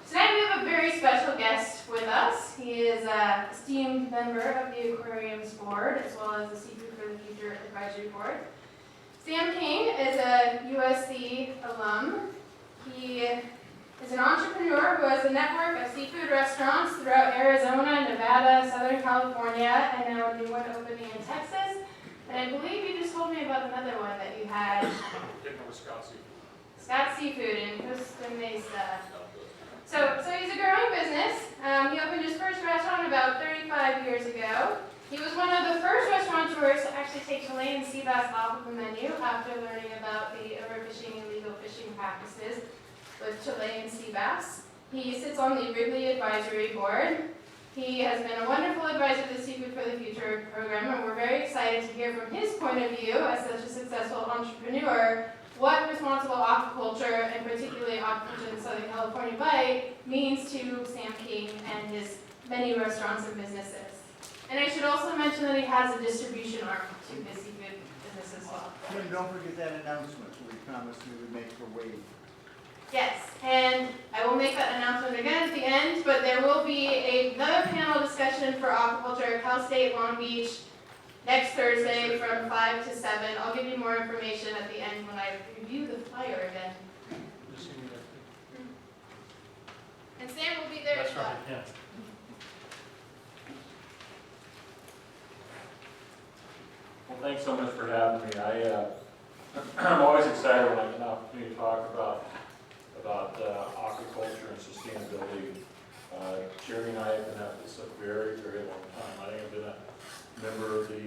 Tonight we have a very special guest with us. He is an esteemed member of the Aquarium's board, as well as the Seafood for the Future Advisory Board. Sam King is a USC alum. He is an entrepreneur who has a network of seafood restaurants throughout Arizona, Nevada, Southern California, and now a new one opening in Texas. And I believe you just told me about another one that you had. Getting over Scott Seafood. Scott Seafood in Costa Mesa. So he's a growing business. He opened his first restaurant about 35 years ago. He was one of the first restaurateurs to actually take Chilean sea bass off of the menu after learning about the overfishing and illegal fishing practices with Chilean sea bass. He sits on the Wrigley Advisory Board. He has been a wonderful advisor to the Seafood for the Future program, and we're very excited to hear from his point of view as such a successful entrepreneur what responsible aquaculture, and particularly aquaculture in Southern California Bight, means to Sam King and his many restaurants and businesses. And I should also mention that he has a distribution arm to his seafood business as well. Tim, don't forget that announcement we promised we would make for Wade. Yes, and I will make that announcement again at the end, but there will be another panel discussion for aquaculture at Cal State Long Beach next Thursday from 5 to 7. I'll give you more information at the end when I review the flyer again. And Sam will be there as well. That's right, yeah. Well, thanks so much for having me. I'm always excited when I get an opportunity to talk about aquaculture and sustainability. Jerry and I have been at this a very, very long time. I think I've been a member of the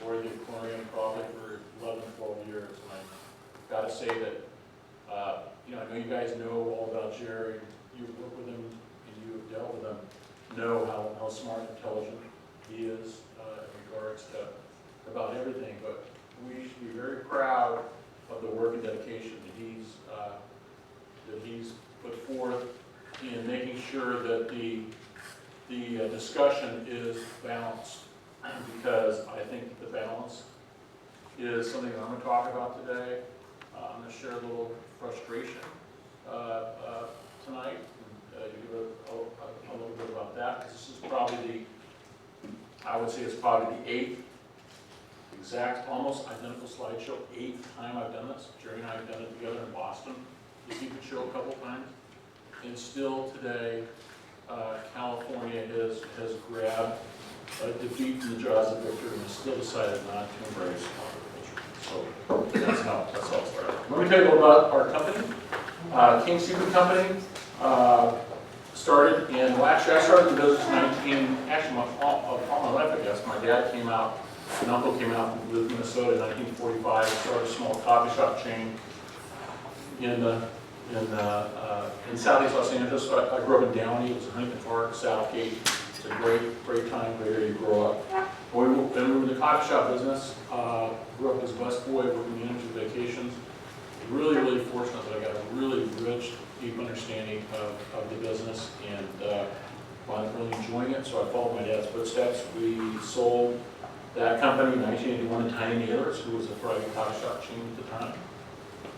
board of the Aquarium probably for 11, 12 years. And I've got to say that, I know you guys know all about Jerry. You work with him and you have dealt with him, know how smart and intelligent he is in regards to about everything. But we should be very proud of the work and dedication that he's put forth in making sure that the discussion is balanced, because I think the balance is something that I'm going to talk about today. I'm going to share a little frustration tonight, and give a little bit about that, because this is probably I would say it's probably the 8th exact, almost identical slideshow, 8th time I've done this. Jerry and I have done it together in Boston, the seafood show a couple times, and still today, California has grabbed a defeat from the jaws of victory and has still decided not to embrace aquaculture. So that's how it started. Let me tell you a little about our company. King Seafood Company started in, well, actually I started the business all my life, I guess. My dad came out, an uncle came out from Minnesota in 1945 and started a small coffee shop chain in Southeast Los Angeles. So I grew up in Downey. It was Huntington Park, Southgate. It's a great time, great area to grow up. When we moved into the coffee shop business, grew up as a busboy, working managing vacations. Really, really fortunate that I got a really rich, deep understanding of the business, and wound up really enjoying it. So I followed my dad's footsteps. We sold that company in 1981 to Tiny Nailers, who was a thriving coffee shop chain at the time.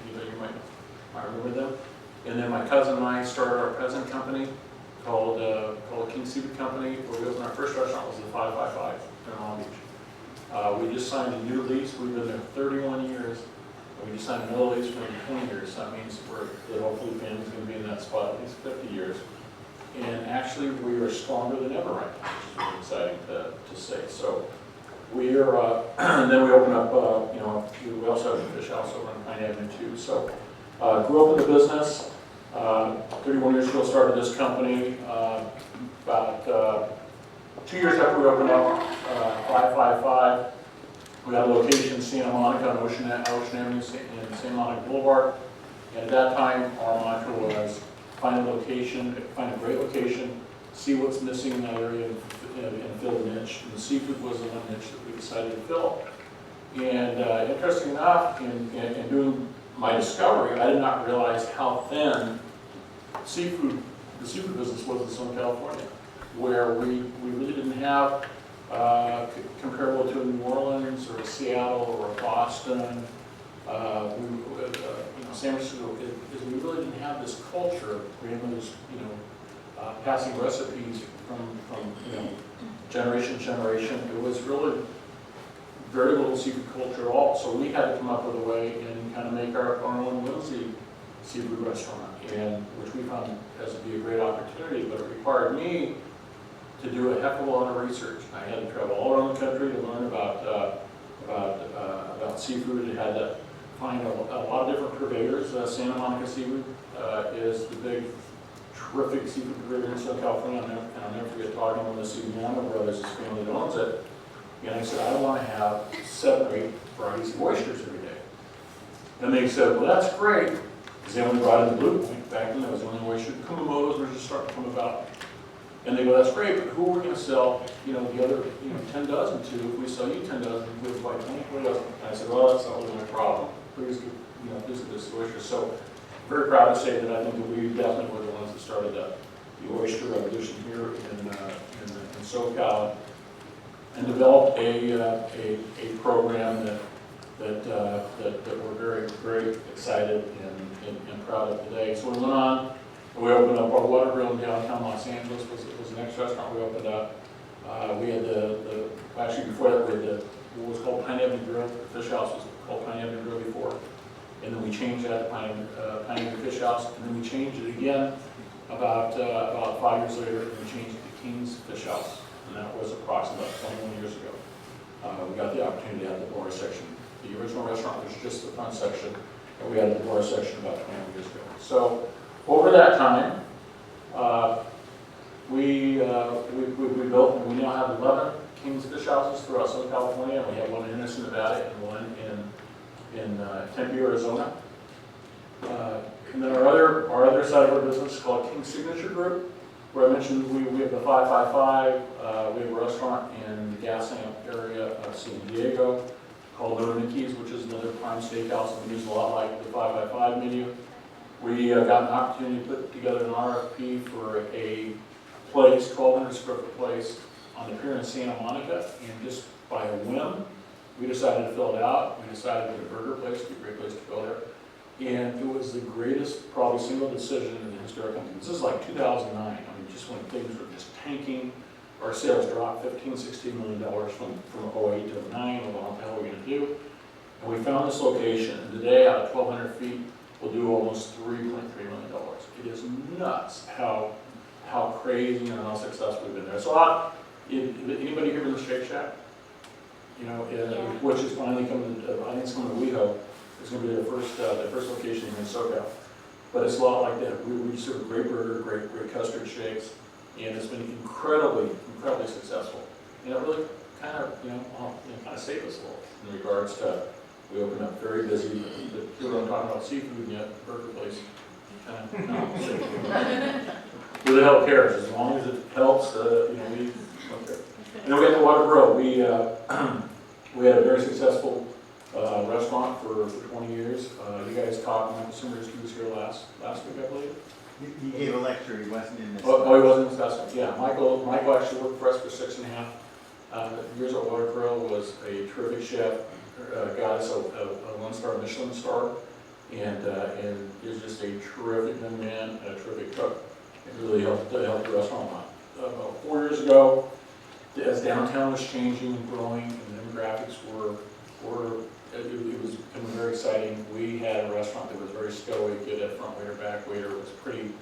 You might remember them. And then my cousin and I started our present company called King Seafood Company, where we opened our first restaurant was the 555 in Long Beach. We just signed a new lease. We've been there 31 years. And we just signed another lease for another 20 years. So that means that hopefully the family's going to be in that spot at least 50 years. And actually, we are stronger than ever right now, which is really exciting to say. So we are, and then we opened up, we also have a fish house over on Pine Avenue too. So grew up in the business. 31 years ago, started this company. About 2 years after we opened up 555, we got a location in Santa Monica on Ocean Avenue in Santa Monica Boulevard. And at that time, our mantra was find a great location, see what's missing in that area, and fill the niche. And the seafood was the one niche that we decided to fill. And interesting enough, in doing my discovery, I did not realize how thin the seafood business was in Southern California, where we really didn't have comparable to New Orleans or Seattle or Boston. San Francisco, we really didn't have this culture of grandmothers, passing recipes from generation to generation. It was really very little seafood culture at all. So we had to come up with a way and kind of make our own whimsy seafood restaurant, and which we found as to be a great opportunity, but it required me to do a heck of a lot of research. I had to travel all around the country to learn about seafood. I had to find a lot of different purveyors. Santa Monica Seafood is the big, terrific seafood purveyor in Southern California. I'll never forget talking to the Simeano brothers, his family that owns it. And I said, I want to have 7 or 8 varieties of oysters every day. And they said, well, that's great, because they only brought in the Blue Point. Back then, that was the only oyster. Kumamotos were just starting to come about. And they go, that's great, but who are we going to sell, the other, 10 dozen to? If we sell you 10 dozen, we would buy 20 dozen. And I said, well, that's not really my problem. Please, visit this oyster. So, very proud to say that I think that we definitely were the ones that started the oyster revolution here in SoCal, and developed a program that we're very, very excited and proud of today. So we went on. We opened up our water grill in downtown Los Angeles. Was the next restaurant we opened up. We had actually before that we had what was called Pine Avenue Grill. The fish house was called Pine Avenue Grill before, and then we changed that to Pine Avenue Fish House, and then we changed it again about 5 years later, and we changed it to King's Fish House, and that was approximately 21 years ago. We got the opportunity to have the bar section. The original restaurant was just the front section, and we had the bar section about 21 years ago. So. Over that time, we built, and we now have 11 King's Fish Houses throughout Southern California, and we have one in Henderson, Nevada, and one in Tempe, Arizona. And then our other side of our business is called King Signature Group, where I mentioned we have the 555. We have a restaurant in the Gaslamp area of San Diego called Little Nicky's, which is another prime steakhouse, and we use a lot like the 555 menu. We got an opportunity to put together an RFP for a place, 1,200 square foot place on the pier in Santa Monica, and just by a whim, we decided to fill it out. We decided to get a burger place, it'd be a great place to go there. And it was the greatest, probably single decision in the history of our company. This is like 2009. I mean, just when things were just tanking, our sales dropped $15–16 million from 08 to 09. What the hell are we going to do? And we found this location, and today, out of 1,200 feet, we'll do almost $3.3 million. It is nuts how crazy and how successful we've been there. So anybody here with a Shake Shack? Which is finally coming to, I think it's coming to WeHo. It's going to be their first location here in SoCal. But it's a lot like that. We serve a great burger, great custard shakes, and it's been incredibly successful. And it really kind of saved us a little in regards to. We opened up very busy, but people don't talk about seafood yet, burger place. Really help cares, as long as it helps, we don't care. And then we had the water grill. We had a very successful restaurant for 20 years. You guys talked, Michael Simmers, he was here last week, I believe. He gave a lecture, he wasn't in this. Oh, he wasn't in this last week, yeah. Michael actually worked for us for 6.5 years at Water Grill, was a terrific chef. Got us a 1-star Michelin star, and is just a terrific young man and a terrific cook. It really helped the restaurant a lot. About 4 years ago, as downtown was changing and growing, and the demographics it was becoming very exciting. We had a restaurant that was very stoic, good at front waiter, back waiter. It was pretty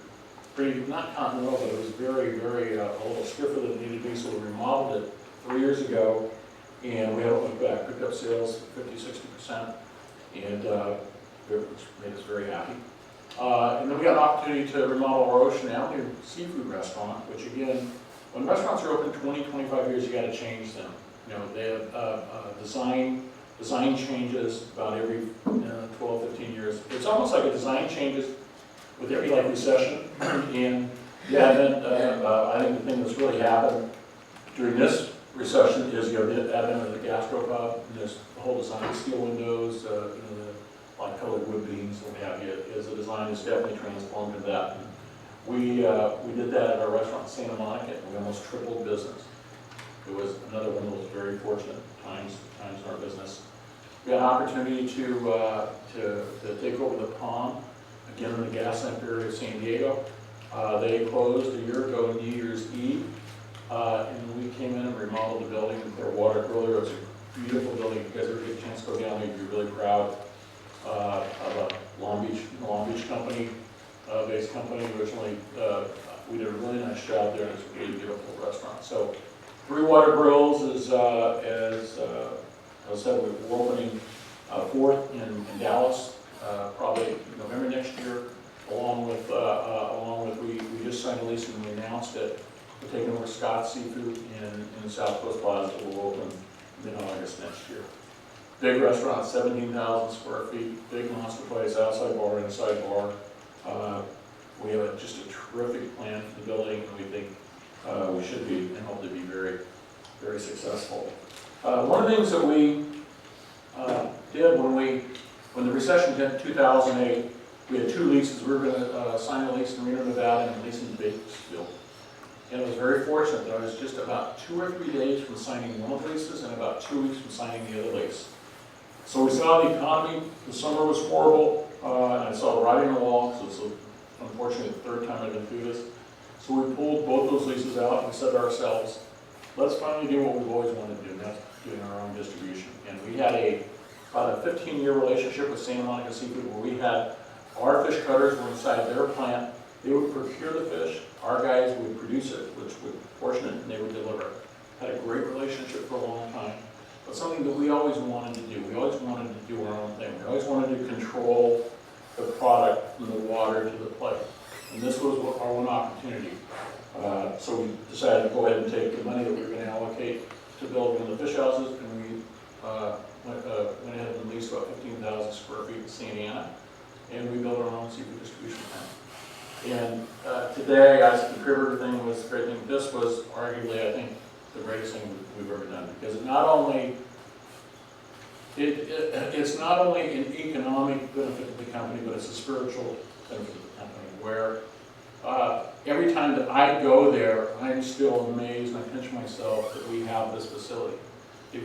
not continental, but it was very, very a little stiffer than it needed to be. So we remodeled it 3 years ago. And we haven't looked back, picked up sales 50–60%, and which made us very happy. And then we got an opportunity to remodel our Ocean Avenue seafood restaurant, which again, when restaurants are open 20–25 years, you got to change them. They have design changes about every 12–15 years. It's almost like a design changes with every recession. And I think the thing that's really happened during this recession is the advent of the gastropub, and this whole design, steel windows, the light colored wood beams, what have you, is the design is definitely transformed into that. We did that at our restaurant in Santa Monica, and we almost tripled business. It was another one of those very fortunate times in our business. We had an opportunity to take over the Palm again in the gas lamp area of San Diego. They closed a year ago, New Year's Eve, and we came in and remodeled the building and put a water cooler. It's a beautiful building. If you guys ever get a chance to go down there, you'd be really proud of a Long Beach company, based company. Originally, we did a really nice job there, and it's a really beautiful restaurant. So 3 Water Grills is, as I said, we're opening 4th in Dallas, probably November next year. Along with we just signed a lease and we announced it. We're taking over Scott's Seafood in the South Coast Plaza that will open mid-August next year. Big restaurant, 17,000 square feet, big monster place, outside bar, inside bar. We have just a terrific plan for the building, and we think we should be and hope to be very, very successful. One of the things that we did when the recession hit in 2008, we had 2 leases. We were going to sign a lease in Reno, Nevada, and a lease in Bakersfield. And it was very fortunate that I was just about 2 or 3 days from signing one of the leases and about 2 weeks from signing the other lease. So we saw the economy. The summer was horrible, and I saw writing on the wall. So it's unfortunately the 3rd time I've been through this. So we pulled both those leases out and we said to ourselves, let's finally do what we've always wanted to do, and that's doing our own distribution. And we had about a 15-year relationship with Santa Monica Seafood where we had our fish cutters were inside their plant. They would procure the fish. Our guys would produce it, which would portion it, and they would deliver it. Had a great relationship for a long time, but something that we always wanted to do. We always wanted to do our own thing. We always wanted to control the product from the water to the plate. And this was our one opportunity. So we decided to go ahead and take the money that we were going to allocate to build one of the fish houses, and we went ahead and leased about 15,000 square feet in Santa Ana, and we built our own seafood distribution plant. And today, I said the Criver thing was a great thing. This was arguably, I think, the greatest thing we've ever done, because it's not only an economic benefit to the company, but it's a spiritual benefit to the company, where every time that I go there, I'm still amazed, and I pinch myself that we have this facility. I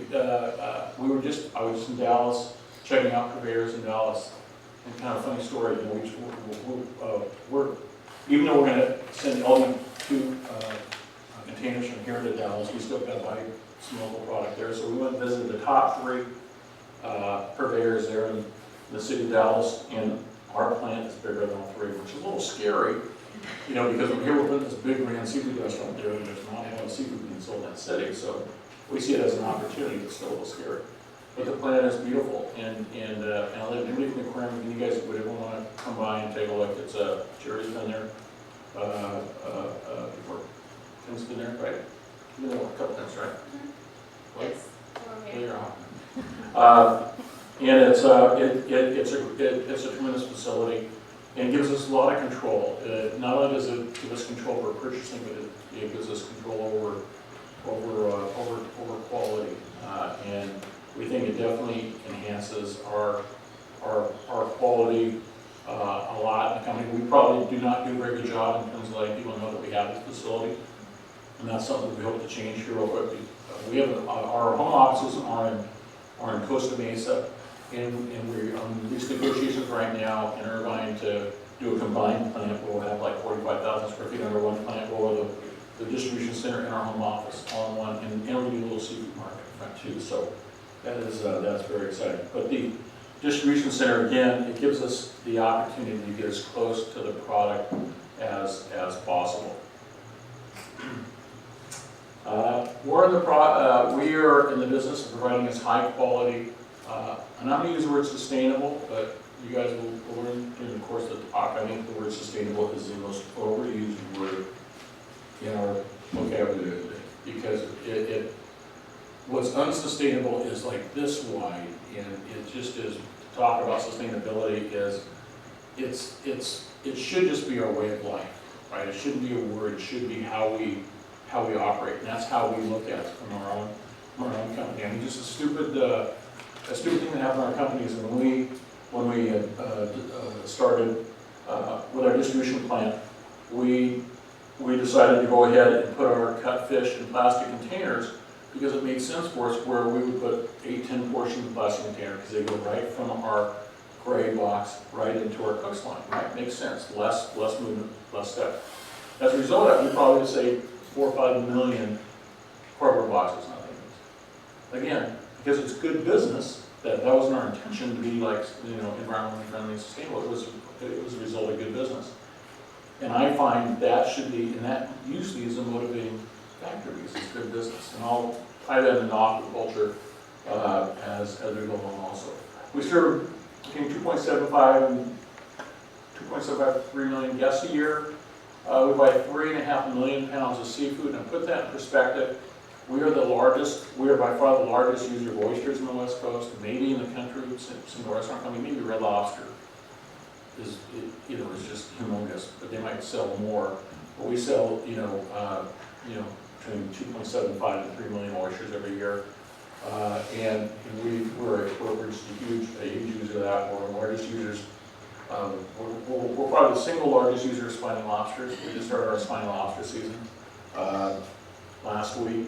was just in Dallas, checking out purveyors in Dallas, and kind of a funny story, even though we're going to send only 2 containers from here to Dallas, we still got to buy some local product there. So we went and visited the top 3 purveyors there in the city of Dallas, and our plant is bigger than all 3, which is a little scary, because we're here, we're putting this big grand seafood restaurant there, and there's not a lot of seafood being sold in that city. So we see it as an opportunity, but still a little scary. But the plant is beautiful, and I'll let anybody from the aquarium, and you guys would ever want to come by and take a look. It's Jerry's been there before. Tim's been there, right? You've been there a couple times, right? Right? Yes. Yeah, you're on. And it's a tremendous facility, and gives us a lot of control. Not only does it give us control for purchasing, but it gives us control over quality, and we think it definitely enhances our quality a lot in the company. We probably do not do a very good job in terms of letting people know that we have this facility, and that's something we hope to change here real quick. We have our home offices are in Costa Mesa, and we're on these negotiations right now in Irvine to do a combined plant where we'll have like 45,000 square feet under one plant, or the distribution center and our home office all in one, and we do a little seafood market in front too. So that's very exciting. But the distribution center, again, it gives us the opportunity to get as close to the product as possible. We are in the business of providing us high quality, and I'm going to use the word sustainable, but you guys will learn during the course of the talk. I think the word sustainable is the most overused word in our vocabulary today, because what's unsustainable is like this wide, and it just is, to talk about sustainability is, it should just be our way of life, right? It shouldn't be a word, it should be how we operate, and that's how we look at it from our own company. I mean, just a stupid thing that happened in our company is when we had started with our distribution plant, we decided to go ahead and put our cut fish in plastic containers, because it made sense for us, where we would put 8-10 portions in plastic container, because they go right from our gray box right into our cook's line, right? Makes sense, less movement, less step. As a result of that, we probably say 4 or 5 million cardboard boxes, nothing else. Again, because it's good business, that wasn't our intention to be like, environmentally friendly and sustainable. It was a result of good business. And I find that should be, and that usually is a motivating factor because it's good business. And I'll tie that into aquaculture as we go along also. We serve between 3 million guests a year. We buy 3.5 million pounds of seafood, and to put that in perspective, we are by far the largest user of oysters on the West Coast, maybe in the country, single restaurant company, maybe Red Lobster is just humongous, but they might sell more. But we sell, between 2.75 and 3 million oysters every year. And we're just a huge user of that. We're the largest users. We're probably the single largest user of spiny lobsters. We just started our spiny lobster season last week.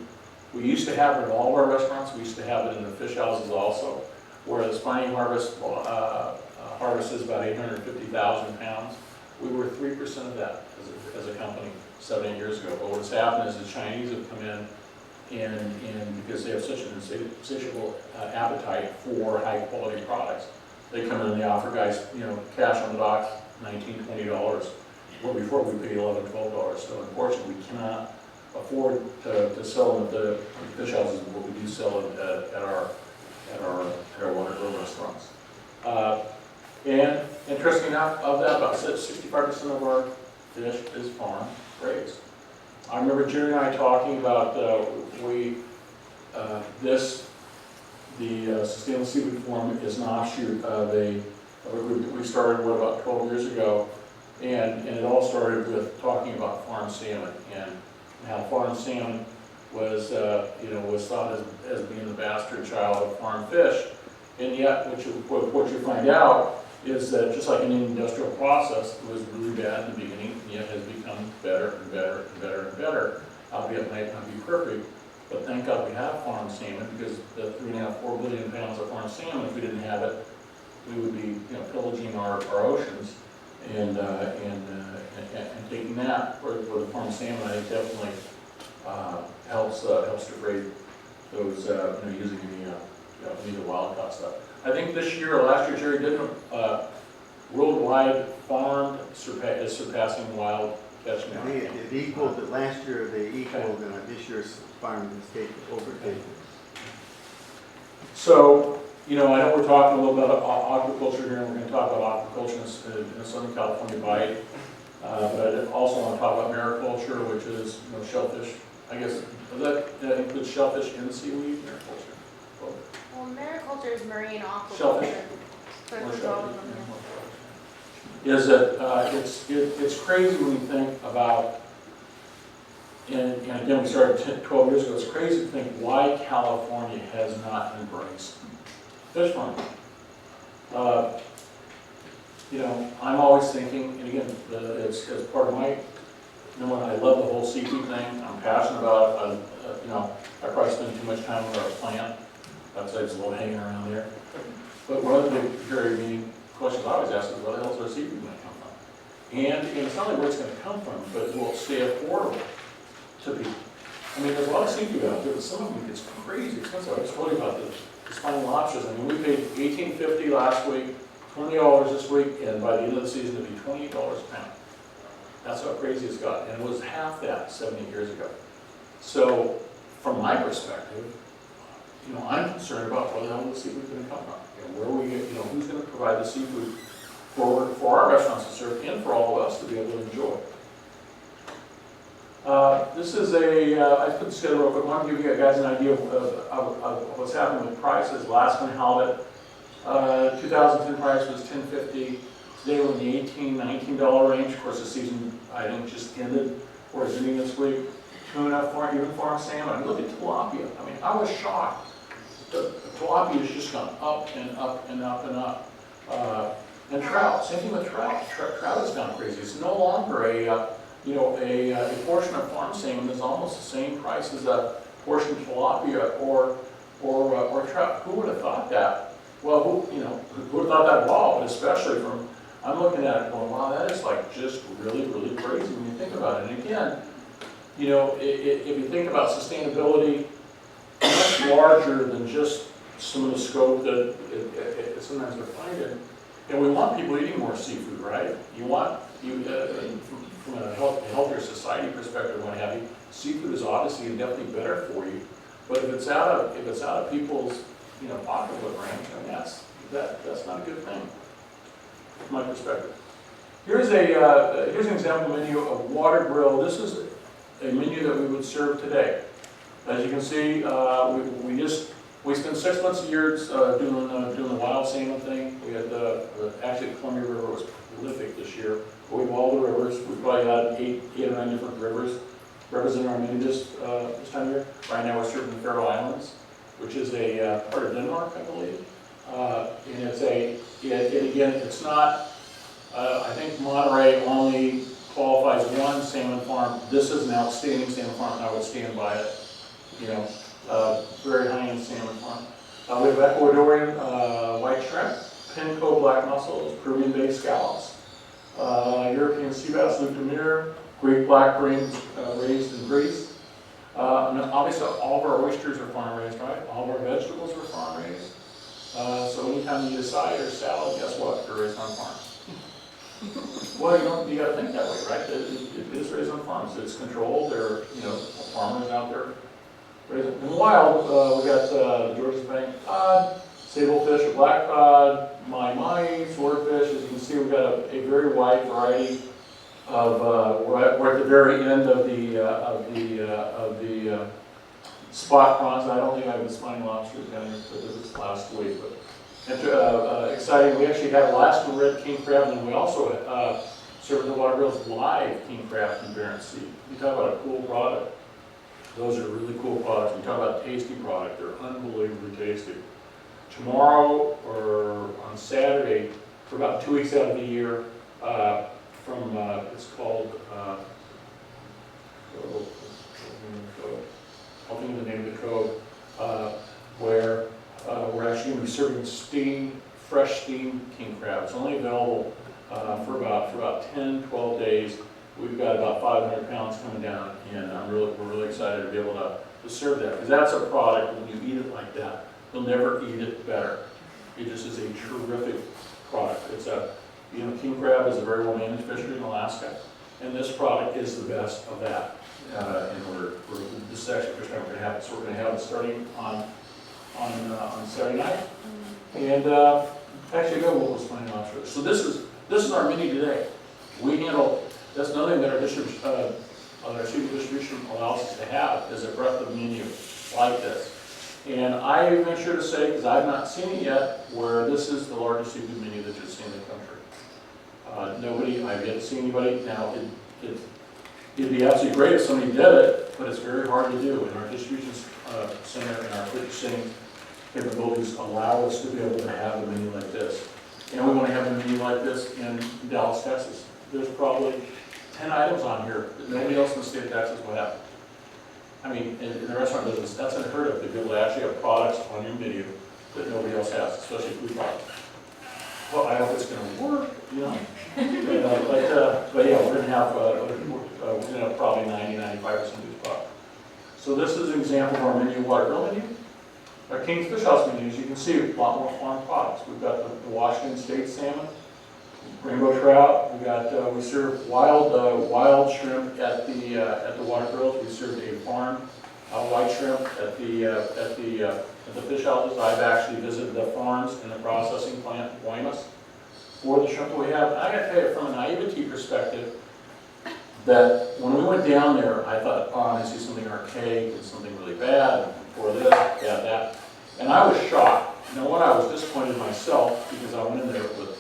We used to have it in all of our restaurants. We used to have it in the fish houses also, where the spiny harvest is about 850,000 pounds. We were 3% of that as a company 7 years ago. But what's happened is the Chinese have come in, and because they have such an insatiable appetite for high quality products, they come in and they offer guys, cash on the box, $19, $20. Well, before we paid $11, $12. So unfortunately, we cannot afford to sell them at the fish houses, but we do sell it at our water grill restaurants. And interesting enough, of that, about 65% of our fish is farm raised. I remember Jerry and I talking about the Sustainable Seafood Forum is an offshoot of a group that we started, about 12 years ago, and it all started with talking about farm salmon and how farm salmon was thought as being the bastard child of farm fish, and yet what you find out is that just like any industrial process, it was really bad in the beginning, and yet has become better and better and better and better. Albeit it might not be perfect, but thank God we have farm salmon, because the 3.5–4 billion pounds of farm salmon, if we didn't have it, we would be pillaging our oceans and taking that for the farm salmon. I think definitely helps degrade those using any of the wild caught stuff. I think last year, Jerry did worldwide farmed is surpassing wild catch now. It equaled it last year. They equaled this year's farm has overtaken. So, I know we're talking a little bit about aquaculture here, and we're going to talk about aquaculture in Southern California Bight. But I also want to talk about mariculture, which is shellfish. I guess that includes shellfish and seaweed mariculture. Well, mariculture is marine aquaculture. Shellfish. So it includes all of them. Is that it's crazy when you think about, and again we started 12 years ago, it's crazy to think why California has not embraced fish farming. I'm always thinking, and again, it's part of my, I love the whole seafood thing, I'm passionate about it, I probably spend too much time with our plant, that's why it's a little hanging around there. But one of the big, very meaning questions I always ask is, where the hell is our seafood going to come from? And it's not only where it's going to come from, but will it stay affordable to people? I mean, there's a lot of seafood out there, but some of them it's crazy expensive. I just told you about the spiny lobsters. I mean, we paid $18.50 last week, $20 this week, and by the end of the season, it'll be $28 a pound. That's how crazy it's got, and it was half that 70 years ago. So, from my perspective, I'm concerned about where the hell the seafood is going to come from. Where we get, who's going to provide the seafood for our restaurants to serve and for all of us to be able to enjoy. This is I put this together real quick. I want to give you guys an idea of what's happening with prices. Last one halibut, 2010 price was $10.50. Today we're in the $18, $19 range. Of course, the season I think just ended, or is ending this week. Tuna, even farm salmon. I mean, look at tilapia. I mean, I was shocked. The tilapia has just gone up and up and up and up. And trout, same thing with trout. Trout has gone crazy. It's no longer a portion of farm salmon is almost the same price as a portion of tilapia or trout. Who would have thought that Well, who would have thought that evolved, especially from, I'm looking at it going, wow, that is like just really, really crazy when you think about it. And again, if you think about sustainability, much larger than just some of the scope that it sometimes defined in. And we want people eating more seafood, right? From a healthier society perspective, what have you, seafood is obviously and definitely better for you. But if it's out of people's pocketbook range, I mean, that's not a good thing, from my perspective. Here's an example menu of water grill. This is a menu that we would serve today. As you can see, we spent 6 months a year doing the wild salmon thing. We had actually the Columbia River was prolific this year. We have all the rivers. We've probably got 8 or 9 different rivers representing our menu this time of year. Right now we're serving the Faroe Islands, which is a part of Denmark, I believe. And it's not. I think Monterey only qualifies one salmon farm. This is an outstanding salmon farm, and I would stand by it. Very high-end salmon farm. We have Ecuadorian white shrimp, Pinco black mussels, Peruvian-based scallops, European sea bass, Lutomir, Greek black raised in Greece. And obviously, all of our oysters are farm-raised, right? All of our vegetables are farm-raised. So anytime you need a side or salad, guess what? They're raised on farms. Well, you got to think that way, right? It is raised on farms. It's controlled. There are farmers out there. In the wild, we got George's Bank cod, sablefish, black cod, mai, swordfish. As you can see, we've got a very wide variety of. We're at the very end of the spot prawns. I don't think I have the spiny lobsters down here because it's last week. But exciting. We actually had last red king crab, and we also served the water grills live king crab from Barents Sea. You talk about a cool product. Those are really cool products. We talk about tasty product. They're unbelievably tasty. Tomorrow or on Saturday, for about 2 weeks out of the year, it's called, I'll think of the name of the cove, where we're actually going to be serving fresh steamed king crab. It's only available for about 10, 12 days. We've got about 500 pounds coming down, and we're really excited to be able to serve that, because that's a product, when you eat it like that, you'll never eat it better. It just is a terrific product. It's king crab is a very well managed fishery in Alaska, and this product is the best of that. And this is actually the first time we're going to have it, so we're going to have it starting on Saturday night. And actually, go what was finding lobster. So this is our menu today. We handle. That's another thing that our distribution allows us to have is a breadth of menu like this. And I venture to say, because I've not seen it yet, where this is the largest seafood menu that you'll see in the country. I've yet to see anybody. Now, it'd be absolutely great if somebody did it, but it's very hard to do. And our distribution center and our purchasing capabilities allow us to be able to have a menu like this. And we want to have a menu like this in Dallas, Texas. There's probably 10 items on here that nobody else in the state of Texas will have. I mean, in the restaurant business, that's unheard of, to be able to actually have products on your menu that nobody else has, especially food products. Well, I hope it's going to work, but yeah, we're going to have probably 90-95% of these products. So this is an example of our menu, water grill menu. Our King's Fish House menu, as you can see, a lot more farm products. We've got the Washington State salmon, rainbow trout. We serve wild shrimp at the water grills. We served a farm white shrimp at the fish houses. I've actually visited the farms and the processing plant in Guaymas for the shrimp that we have. And I got to tell you, from a naivety perspective, that when we went down there, I thought, oh, I see something archaic and something really bad. For this, that, and I was shocked. You know what? I was disappointed in myself because I went in there with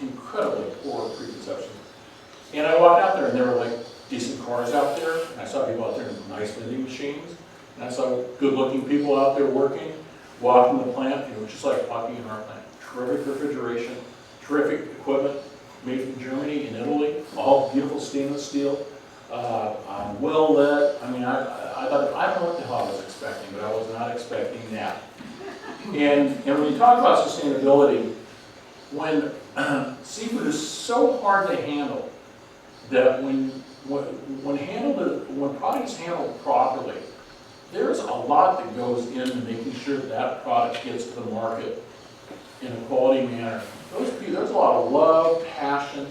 incredibly poor preconceptions. And I walked out there, and there were like decent cars out there, and I saw people out there in nice vending machines, and I saw good-looking people out there working, walking the plant. It was just like walking in our plant. Terrific refrigeration, terrific equipment, made from Germany and Italy, all beautiful stainless steel, well lit. I mean, I thought, I don't know what the hell I was expecting, but I was not expecting that. And when you talk about sustainability, when seafood is so hard to handle that when product is handled properly, there's a lot that goes into making sure that product gets to the market in a quality manner. There's a lot of love, passion,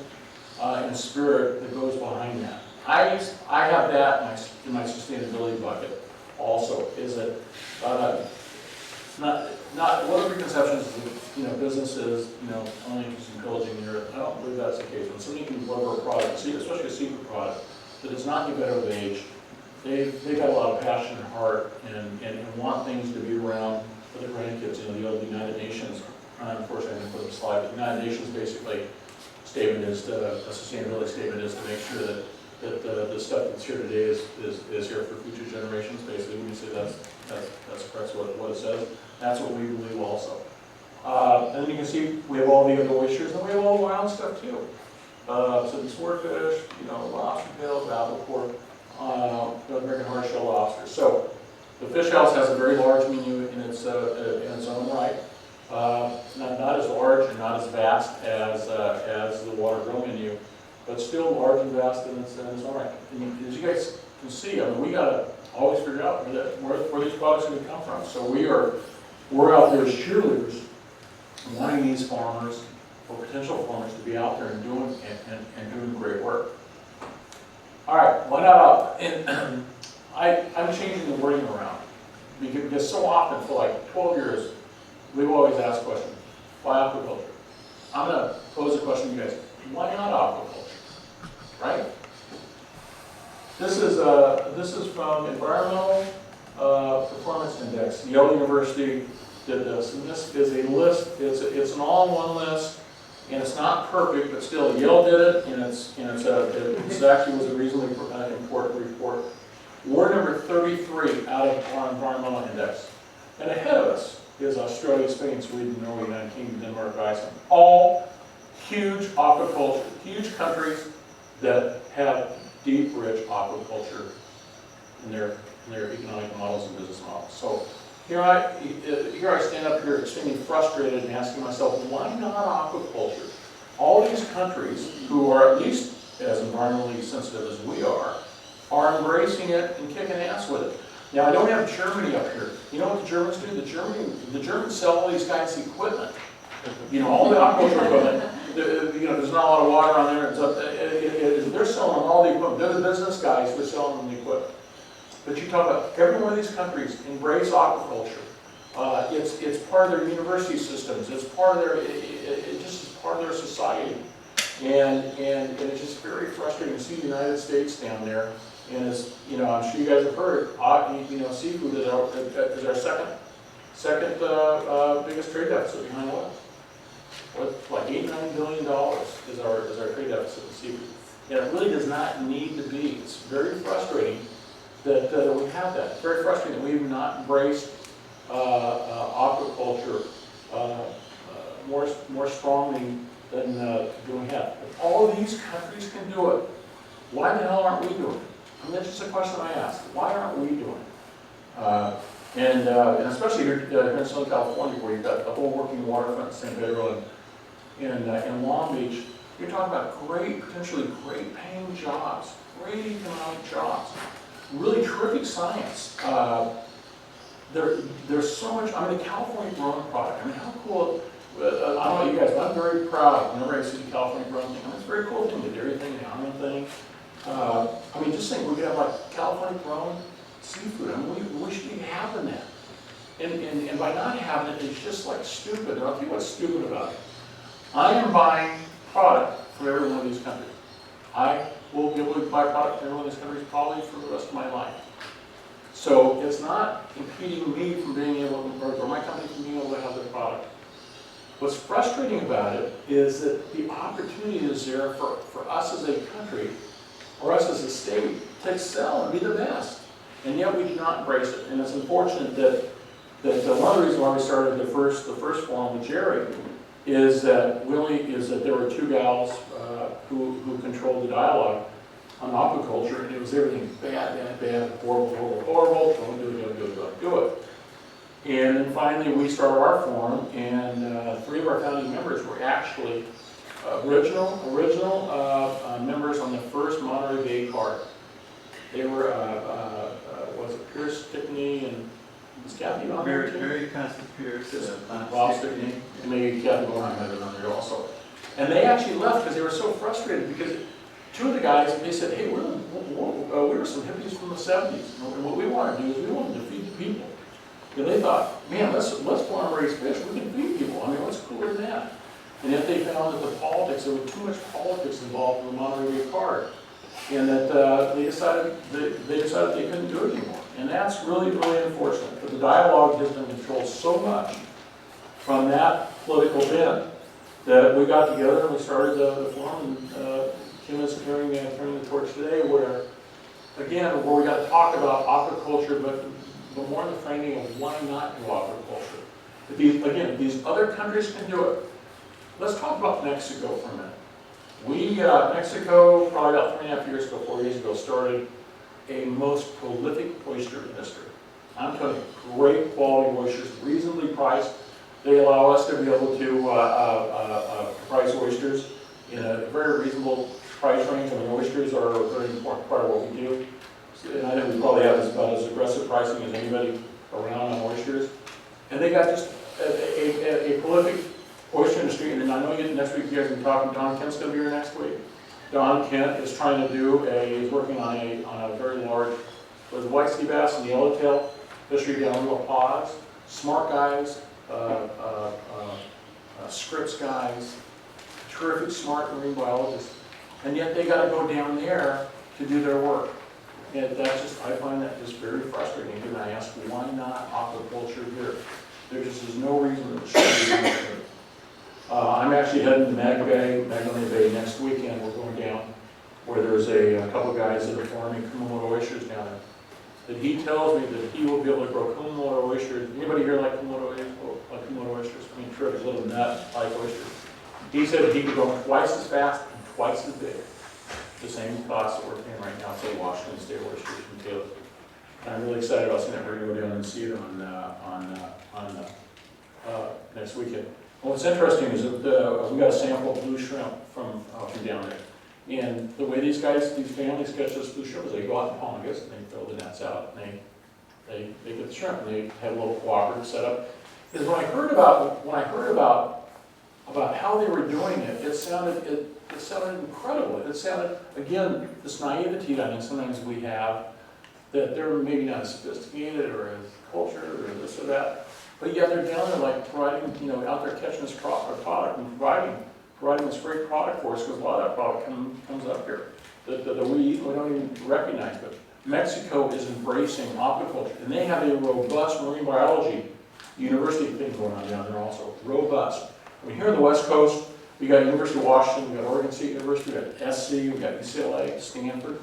and spirit that goes behind that. I have that in my sustainability bucket also, is that not one of the preconceptions that businesses only interested in pillaging the earth. I don't believe that's the case. When somebody can deliver a product, especially a seafood product, that does not get better with age, they've got a lot of passion and heart and want things to be around for their grandkids. The old United Nations, unfortunately I didn't put up a slide, but the United Nations basically statement is a sustainability statement is to make sure that the stuff that's here today is here for future generations. Basically, when you say that's correct what it says, that's what we believe also. And then you can see we have all the other oysters, and we have all the wild stuff too. So the swordfish, lobster tails, albacore, the American hardshell lobster. So the fish house has a very large menu in its own right. Not as large and not as vast as the water grill menu, but still large and vast in its own right. And as you guys can see, we gotta always figure out where these products are going to come from. So we're out there as cheerleaders, wanting these farmers or potential farmers to be out there and doing great work. All right, why not? And I'm changing the wording around because so often for like 12 years we've always asked the question, why aquaculture? I'm going to pose a question to you guys. Why not aquaculture? Right? This is from Environmental Performance Index. Yale University did this, and this is a list. It's an all-in-one list, and it's not perfect, but still Yale did it, and it actually was a reasonably important report. We're number 33 out of our environmental index, and ahead of us is Australia, Spain, Sweden, Norway, United Kingdom, Denmark, Iceland. All huge aquaculture, huge countries that have deep, rich aquaculture in their economic models and business models. So here I stand up here extremely frustrated and asking myself, why not aquaculture? All these countries who are at least as environmentally sensitive as we are embracing it and kicking ass with it. Now I don't have Germany up here. You know what the Germans do? The Germans sell all these guys equipment. All the aquaculture equipment. There's not a lot of water on there. They're selling all the equipment. They're the business guys who are selling them the equipment. But you talk about every one of these countries embrace aquaculture. It's part of their university systems. It's part of it just is part of their society. And it's just very frustrating to see the United States down there. And as I'm sure you guys have heard, seafood is our second biggest trade deficit behind oil. Like $8-9 billion is our trade deficit in seafood. And it really does not need to be. It's very frustrating that we have that. It's very frustrating that we've not embraced aquaculture more strongly than we have. If all of these countries can do it, why the hell aren't we doing it? That's just a question I ask. Why aren't we doing it? And especially here in Southern California, where you've got the whole working waterfront in San Pedro and Long Beach, you're talking about potentially great paying jobs, great economic jobs, really terrific science. There's so much. The California grown product. How cool! I don't know about you guys, but I'm very proud whenever I see the California grown thing. It's a very cool thing, the dairy thing, the almond thing. Just think we could have like California grown seafood. We should be having that. And by not having it, it's just like stupid. And I'll tell you what's stupid about it. I am buying product from every one of these countries. I will be able to buy product from every one of these countries probably for the rest of my life. So it's not impeding me from being able to, or my company from being able to have the product. What's frustrating about it is that the opportunity is there for us as a country, or us as a state, to excel and be the best. And yet we do not embrace it. And it's unfortunate that one of the reasons why we started the first forum with Jerry is that there were two gals who controlled the dialogue on aquaculture, and it was everything bad, horrible, don't do it. And then finally, we started our forum, and 3 of our founding members were actually original members on the first Monterey Bay card. They were, was it Pierce, Stickney, and was Kathy on there too? Mary Constance Pierce, Rob Stickney, and maybe Kathy Bohan had it on there also. And they actually left because they were so frustrated because 2 of the guys, they said, hey, we were some hippies from the 70s, and what we want to do is we want to feed the people. And they thought, man, let's farm raise fish, we can feed people. I mean, what's cooler than that? And yet they found that the politics, there was too much politics involved in the Monterey Bay card. And that they decided they couldn't do it anymore. And that's really, really unfortunate. But the dialogue has been controlled so much from that political bent that we got together and we started the forum. And Kim is carrying the torch today where, again, where we got to talk about aquaculture, but more in the framing of why not do aquaculture. If these other countries can do it. Let's talk about Mexico for a minute. Mexico, probably about 3.5 years ago, 4 years ago, started a most prolific oyster industry. I'm telling you, great quality oysters, reasonably priced. They allow us to be able to price oysters in a very reasonable price range. I mean, oysters are a very important part of what we do. And I think we probably have about as aggressive pricing as anybody around on oysters. And they got just a prolific oyster industry. And I know next week you guys are going to talk, Don Kent's going to be here next week. Don Kent is trying to do he's working on a very large, with white sea bass and the yellowtail fishery down Real Paws. Smart guys, Scripps guys, terrific smart marine biologists. And yet they got to go down there to do their work. And that's just, I find that just very frustrating. And I ask, why not aquaculture here? There just is no reason that it should be here. I'm actually heading to Magnolia Bay next weekend. We're going down where there's a couple guys that are farming Kumamoto oysters down there. That he tells me that he will be able to grow Kumamoto oysters. Anybody here like Kumamoto oysters? I mean, terrific little nut-like oysters. He said that he could grow them twice as fast and twice as big. The same cost that we're paying right now, say Washington State oysters from Taylor. And I'm really excited about seeing that. We're going to go down and see it on next weekend. Well, what's interesting is that we got a sample of blue shrimp from down there. And the way these families catch this blue shrimp is they go out in pongas and they throw the nets out and they get the shrimp and they have a little cooperative setup. Because when I heard about how they were doing it, it sounded incredible. It sounded, again, this naivety I think sometimes we have that they're maybe not as sophisticated or as cultured or this or that. But yet they're down there like providing, out there catching this product and providing this great product for us because a lot of that product comes up here that we don't even recognize. But Mexico is embracing aquaculture and they have a robust marine biology university thing going on down there also. Robust. I mean, here on the West Coast, we got University of Washington, we got Oregon State University, we got SC, we got UCLA, Stanford.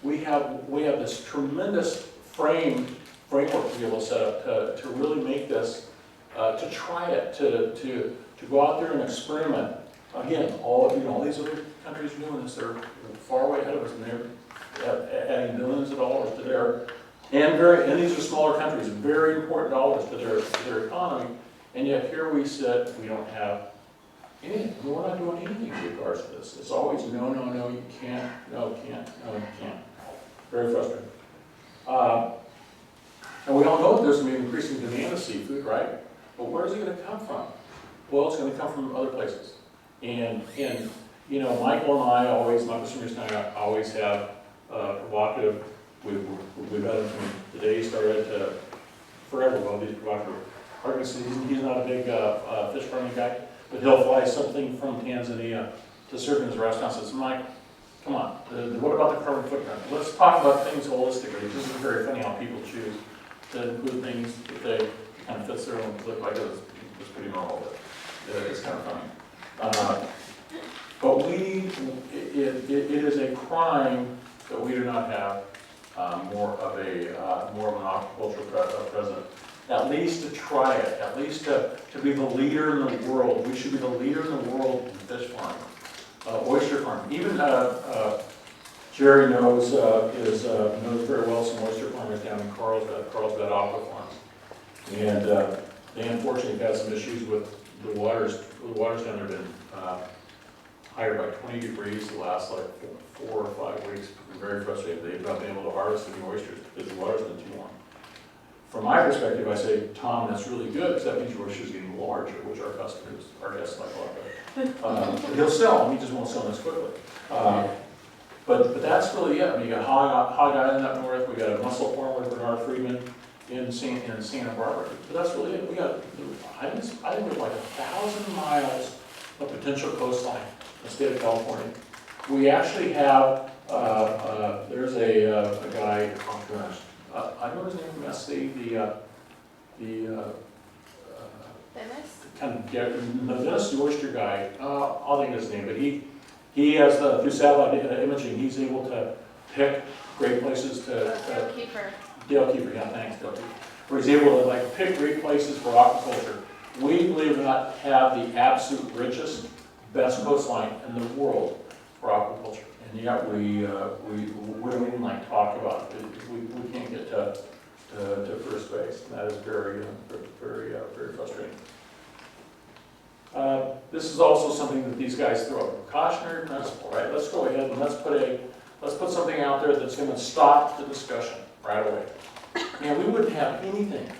We have this tremendous framework to be able to set up to really make this, to try it, to go out there and experiment. Again, all these other countries are doing this. They're far way ahead of us, and they're adding billions of dollars to their, and these are smaller countries, very important dollars to their economy. And yet here we sit, we don't have anything. We're not doing anything in regards to this. It's always no, you can't, no, you can't. Very frustrating. And we all know that there's going to be an increasing demand of seafood, right? But where is it going to come from? Well, it's going to come from other places. And Michael and I always, Michael Smith and I always have provocative, we've had him from the day he started to forever about these provocative arguments. He's not a big fish farming guy, but he'll fly something from Tanzania to serve in his restaurant. Says, Mike, come on, what about the carbon footprint? Let's talk about things holistically. This is very funny how people choose to include things that they kind of fits their own look like it's pretty normal, but it's kind of funny. But it is a crime that we do not have more of an aquaculture president. At least to try it, at least to be the leader in the world. We should be the leader in the world in fish farming, oyster farming. Even Jerry knows very well some oyster farmers down in Carlsbad Aqua Farms. And they unfortunately have had some issues with the waters. The waters down there have been higher by 20 degrees the last like 4 or 5 weeks. Very frustrated. They've not been able to harvest any oysters because the water's been too warm. From my perspective, I say, Tom, that's really good because that means your oysters are getting larger, which our customers, our guests like a lot better. He'll sell them, he just won't sell them as quickly. But that's really it. I mean, you got Hog Island up north, we got a mussel farm with Bernard Friedman in Santa Barbara. But that's really it. We got, I think there's like 1,000 miles of potential coastline in the state of California. We actually have, there's a guy, oh gosh, I know his name from SC, Dennis, the oyster guy, I'll think of his name, but he has through satellite imaging, he's able to pick great places to. Dale Keeper, yeah, thanks, Dale Keeper. Where he's able to like pick great places for aquaculture. We, believe it or not, have the absolute richest, best coastline in the world for aquaculture. And yet we don't even like talk about it. We can't get to first base. And that is very frustrating. This is also something that these guys throw a precautionary principle, right? Let's go ahead and let's put something out there that's going to stop the discussion right away. And we wouldn't have anything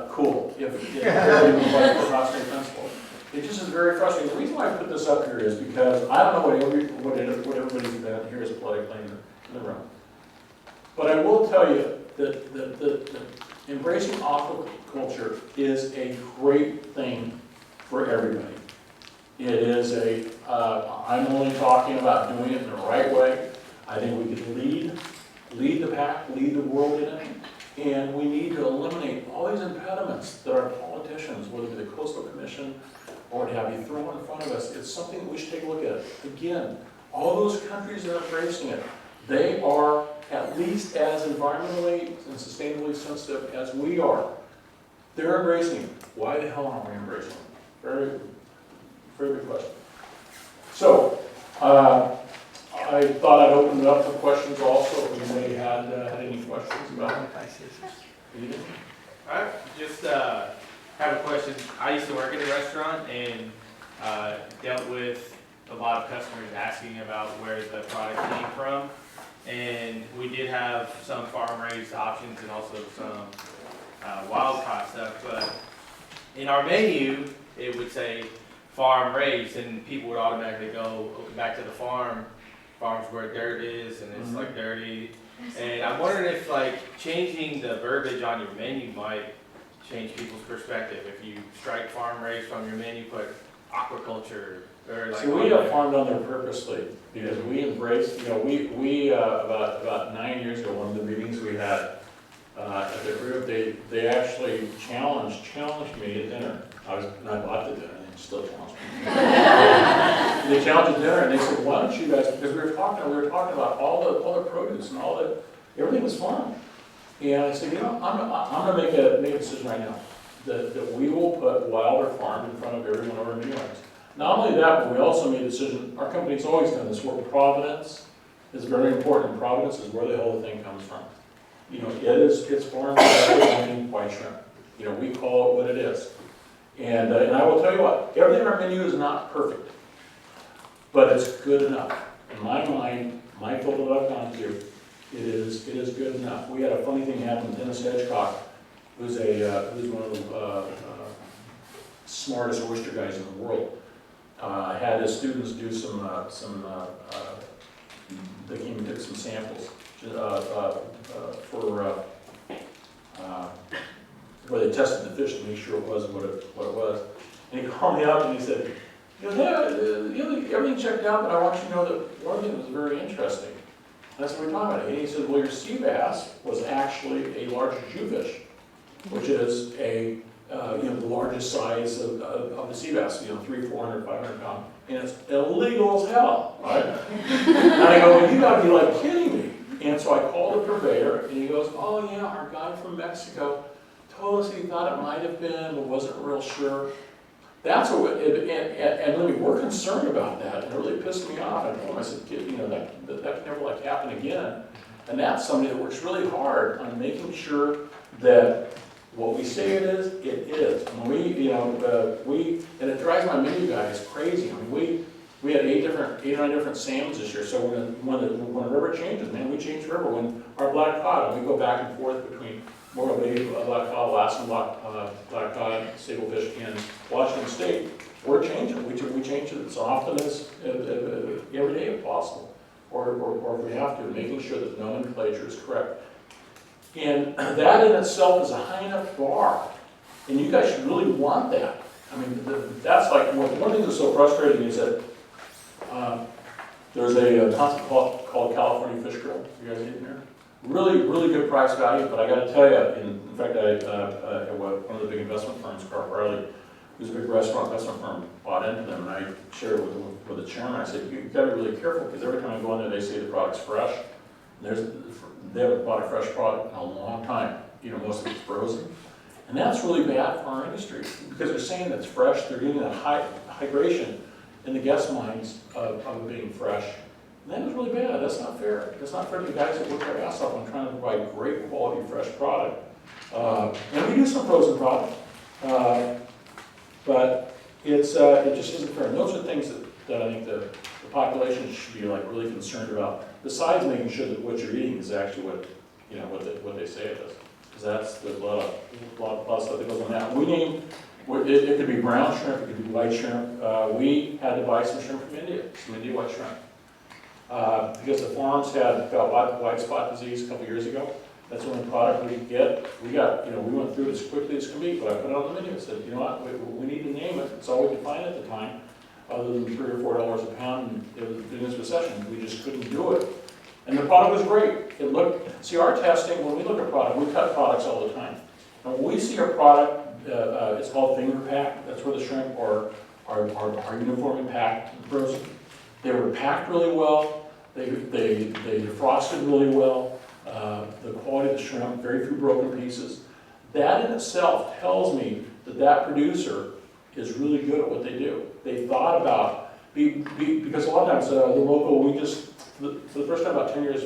cool if there was a precautionary principle. It just is very frustrating. The reason why I put this up here is because I don't know what everybody's been here is politically in the room. But I will tell you that embracing aquaculture is a great thing for everybody. It is I'm only talking about doing it in the right way. I think we can lead the pack, lead the world in it. And we need to eliminate all these impediments that our politicians, whether it be the Coastal Commission or what have you, throw in front of us. It's something that we should take a look at. Again, all those countries that are embracing it, they are at least as environmentally and sustainably sensitive as we are. They're embracing it. Why the hell aren't we embracing it? Very, very good question. So, I thought I'd open it up for questions also, if anybody had any questions about it. All right, just have a question. I used to work at a restaurant and dealt with a lot of customers asking about where the product came from. And we did have some farm-raised options and also some wild-caught stuff. But in our menu, it would say farm-raised, and people would automatically go back to the farms where dirt is, and it's like dirty. And I'm wondering if like changing the verbiage on your menu might change people's perspective. If you strike farm raised from your menu, put aquaculture or like. So we have farmed on there purposely because we embraced. You know, we about 9 years ago, one of the meetings we had at the group, they actually challenged me at dinner. I bought the dinner. Still challenged me. They challenged at dinner and they said, "Why don't you guys?" Because we were talking about all the produce and everything was farmed. And I said, you know, I'm going to make a decision right now that we will put wild or farmed in front of every one of our menu items. Not only that, but we also made a decision. Our company's always done this. Where provenance is very important. Provenance is where the whole thing comes from. You know, it's farmed white shrimp. You know, we call it what it is. And I will tell you what, everything on our menu is not perfect, but it's good enough. In my mind, my filter that I've gone to, it is good enough. We had a funny thing happen. Dennis Hedgecock, who's one of the smartest oyster guys in the world, had his students do they came and took some samples where they tested the fish to make sure it wasn't what it was. And he called me up and he said, you know, everything checked out, but I want you to know that one thing was very interesting. And that's what we're talking about. And he said, well, your sea bass was actually a larger Jewfish, which is the largest size of the sea bass, 300, 400, 500 pounds. And it's illegal as hell, right? And I go, well, you gotta be like kidding me. And so I called the purveyor and he goes, oh yeah, our guy from Mexico told us he thought it might have been, but wasn't real sure. That's what, and really, we're concerned about that, and it really pissed me off. I told him, I said, kid, that can never happen again. And that's somebody that works really hard on making sure that what we say it is, it is. And and it drives my menu guys crazy. I mean, we had 8 or 9 different salmons this year, so when the river changes, man, we change the river. When our black cod, and we go back and forth between Morro Bay, black cod, Alaskan black cod, sablefish in Washington State, we're changing. We change it as often as every day if possible, or if we have to, making sure that the nomenclature is correct. And that in itself is a high enough bar, and you guys should really want that. I mean, that's like one thing that's so frustrating is that there's a concept called California Fish Grill. You guys eating there? Really, really good price value, but I got to tell you, in fact, one of the big investment firms, Farmraised, who's a big restaurant investment firm, bought into them, and I shared it with the chairman. I said, you got to be really careful, because every time I go in there, they say the product's fresh. They haven't bought a fresh product in a long time. Most of it's frozen. And that's really bad for our industry, because they're saying that it's fresh, they're getting a high hydration in the guest minds of it being fresh. And that is really bad. That's not fair. That's not fair to the guys that work their ass off on trying to provide great quality fresh product. And we do some frozen product, but it just isn't fair. And those are things that I think the population should be like really concerned about, besides making sure that what you're eating is actually what they say it is. Because there's a lot of stuff that goes on that. It could be brown shrimp, it could be white shrimp. We had to buy some shrimp from India, some India white shrimp. Because the farms had white spot disease a couple years ago. That's the only product we could get. We went through it as quickly as can be, but I put it on the menu and said, you know what, we need to name it. It's all we could find at the time, other than $3 or $4 a pound. And it was during this recession, we just couldn't do it. And the product was great. See, our testing, when we look at product, we cut products all the time. And when we see our product, it's called finger pack. That's where the shrimp are uniformly packed and frozen. They were packed really well. They defrosted really well. The quality of the shrimp, very few broken pieces. That in itself tells me that producer is really good at what they do. They thought about, because a lot of times the local, for the first time about 10 years,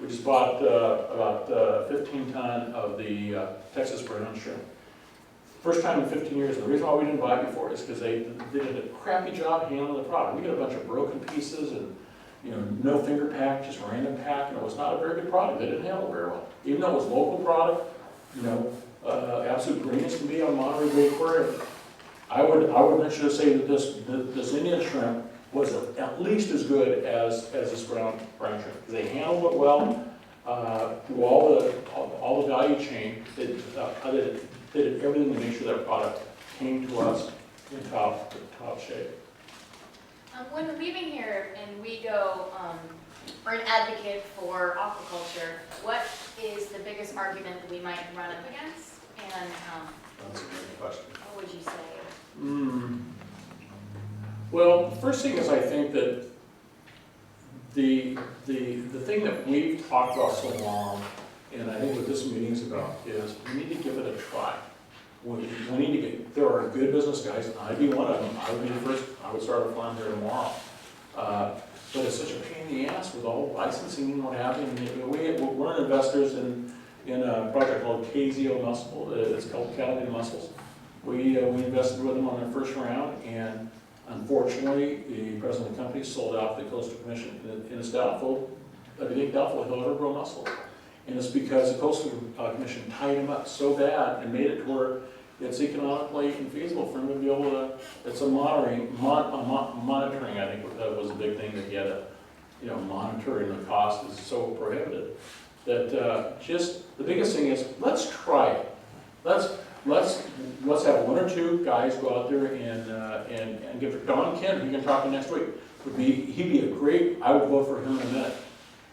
we just bought about 15 ton of the Texas brown shrimp. First time in 15 years. And the reason why we didn't buy it before is because they did a crappy job handling the product. We got a bunch of broken pieces and no finger pack, just random pack, and it was not a very good product. They didn't handle it very well. Even though it was local product, absolute green as can be on Monterey Bay Aquarium. I would venture to say that this Indian shrimp was at least as good as this brown shrimp. They handled it well through all the value chain. They did everything to make sure that product came to us in top shape. When leaving here and we go, we're an advocate for aquaculture, what is the biggest argument that we might run up against? And That's a great question. what would you say? Well, the first thing is I think that the thing that we've talked about so long, and I think what this meeting's about, is we need to give it a try. There are good business guys, and I'd be one of them. I would be the first. I would start a farm here tomorrow. But it's such a pain in the ass with all licensing and what have you. We're investors in a project called KZO Mussel. It's called California Mussels. We invested with them on their first round, and unfortunately, the president of the company sold out the Coastal Commission, and it's doubtful he'll ever grow mussels. And it's because the Coastal Commission tied him up so bad and made it to where it's economically infeasible for him to be able to, it's a monitoring, I think that was a big thing that he had to, monitoring the cost is so prohibitive. That just, the biggest thing is, let's try it. Let's have 1 or 2 guys go out there and give Don Kent, who you can talk to next week, he'd be a great, I would vote for him in a minute.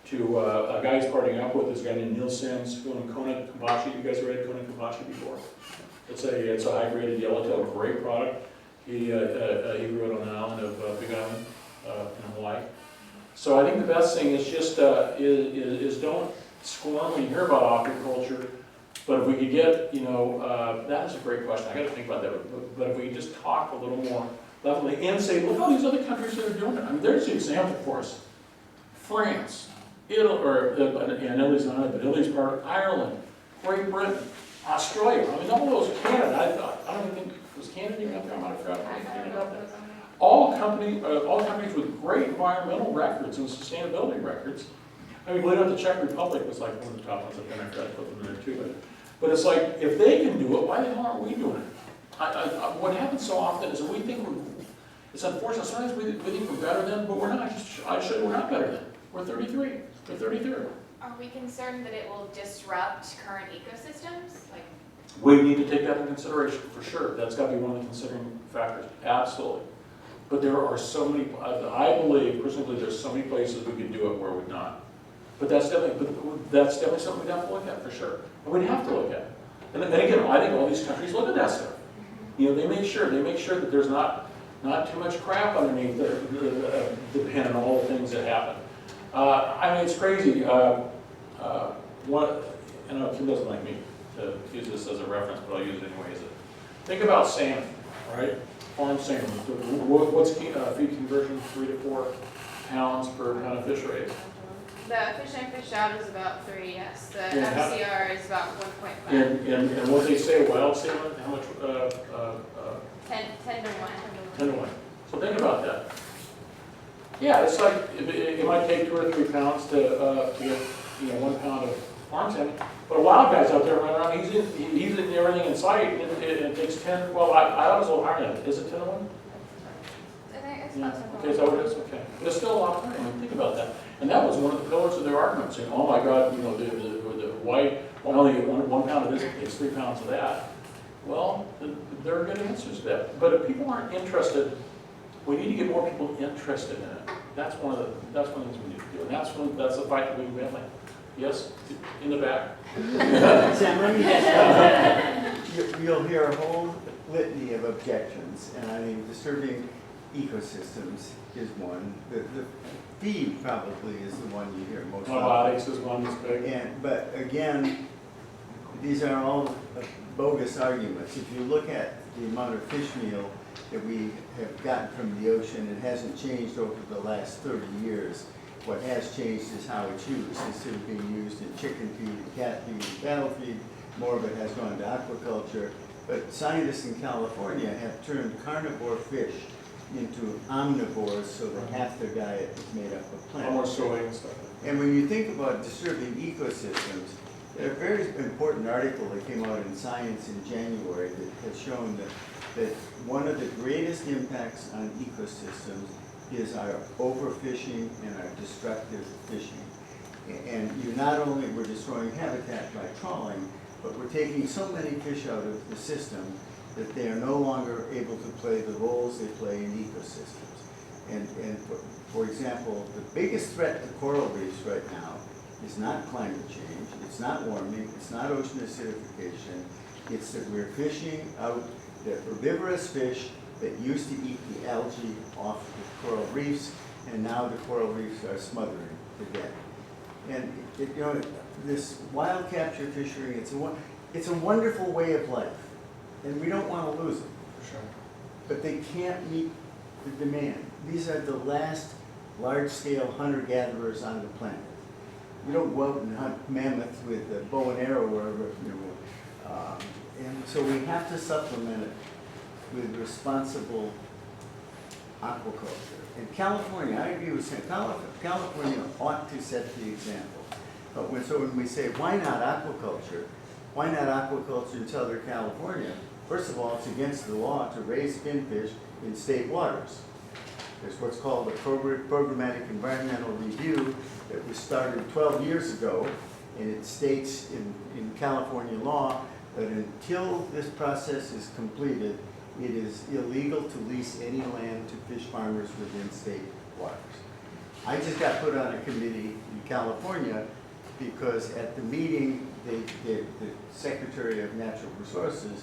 To a guy he's partnering up with, this guy named Neil Sims, who owned Kona Kambachi. You guys have read Kona Kambachi before? It's a high-graded yellowtail, great product. He grew it on the island of Big Island in Hawaii. So I think the best thing is just is don't squirm when you hear about aquaculture. But if we could get, that is a great question. I got to think about that. But if we could just talk a little more levelly and say, look at all these other countries that are doing it. I mean, there's the example for us. France, Italy, and Italy's not it, but Italy's part of Ireland, Great Britain. Australia, I mean, all those, Canada, I don't even think, was Canada even up there? I might have forgotten. Canada up there. All companies with great environmental records and sustainability records. I mean, believe it or not, the Czech Republic was like one of the top ones up there, and I forgot to put them in there too. But it's like, if they can do it, why the hell aren't we doing it? What happens so often is that we think it's unfortunate, sometimes we think we're better than, but we're not. I show you we're not better than. We're 33, we're 33rd. Are we concerned that it will disrupt current ecosystems? Like, We need to take that into consideration, for sure. That's got to be one of the considering factors, absolutely. But there are so many, I believe, personally, there's so many places we could do it where we're not. But that's definitely something we'd have to look at, for sure. And we'd have to look at. And then again, I think all these countries look at that stuff. You know, they make sure that there's not too much crap underneath the pen and all the things that happen. I mean, it's crazy. I know Kim doesn't like me to use this as a reference, but I'll use it anyways. Think about salmon, right? Farm salmon. What's feed conversion? 3 to 4 pounds per pound of fish raised. The fish in, fish out is about 3, yes. The Yeah, FCR is about 1.5. And what they say, wild salmon, how much? 10 to 1. 10 to 1. So think about that. Yeah, it's like, it might take 2 or 3 pounds to get 1 pound of farm salmon. But a wild guy's out there running around, he's eating everything in sight, and it takes 10, well, I was a little higher than that. Is it 10 to 1? I think it's Yeah. possible. Okay, is that what it is? Okay. But it's still a lot higher. I mean, think about that. And that was one of the pillars of their argument, saying, oh my God, the white, well, only 1 pound of this takes 3 pounds of that. Well, there are good answers to that. But if people aren't interested, we need to get more people interested in it. That's one of the things we need to do. And that's the fight that we can win. Yes, in the back. Sam, let me just, you'll hear a whole litany of objections, and I mean, disturbing ecosystems is one. The feed probably is the one you hear most often. Probiotics is one that's big. But again, these are all bogus arguments. If you look at the amount of fish meal that we have gotten from the ocean, it hasn't changed over the last 30 years. What has changed is how it's used. Instead of being used in chicken feed and cat feed and cattle feed, more of it has gone to aquaculture. But scientists in California have turned carnivore fish into omnivores so that half their diet is made up of plants. More soy and stuff. And when you think about disturbing ecosystems, there's a very important article that came out in Science in January that has shown that one of the greatest impacts on ecosystems is our overfishing and our destructive fishing. And we're destroying habitat by trawling, but we're taking so many fish out of the system that they are no longer able to play the roles they play in ecosystems. And for example, the biggest threat to coral reefs right now is not climate change, it's not warming, it's not ocean acidification, it's that we're fishing out the herbivorous fish that used to eat the algae off the coral reefs, and now the coral reefs are smothering to death. And this wild capture fishery, it's a wonderful way of life, and we don't want to lose it. Sure. But they can't meet the demand. These are the last large-scale hunter-gatherers on the planet. We don't go out and hunt mammoths with a bow and arrow or and so we have to supplement it with responsible aquaculture. In California, I agree with Sam, California ought to set the example. But when we say, why not aquaculture? Why not aquaculture in Southern California? First of all, it's against the law to raise finfish in state waters. There's what's called a programmatic environmental review that was started 12 years ago, and it states in California law that until this process is completed, it is illegal to lease any land to fish farmers within state waters. I just got put on a committee in California because at the meeting, the Secretary of Natural Resources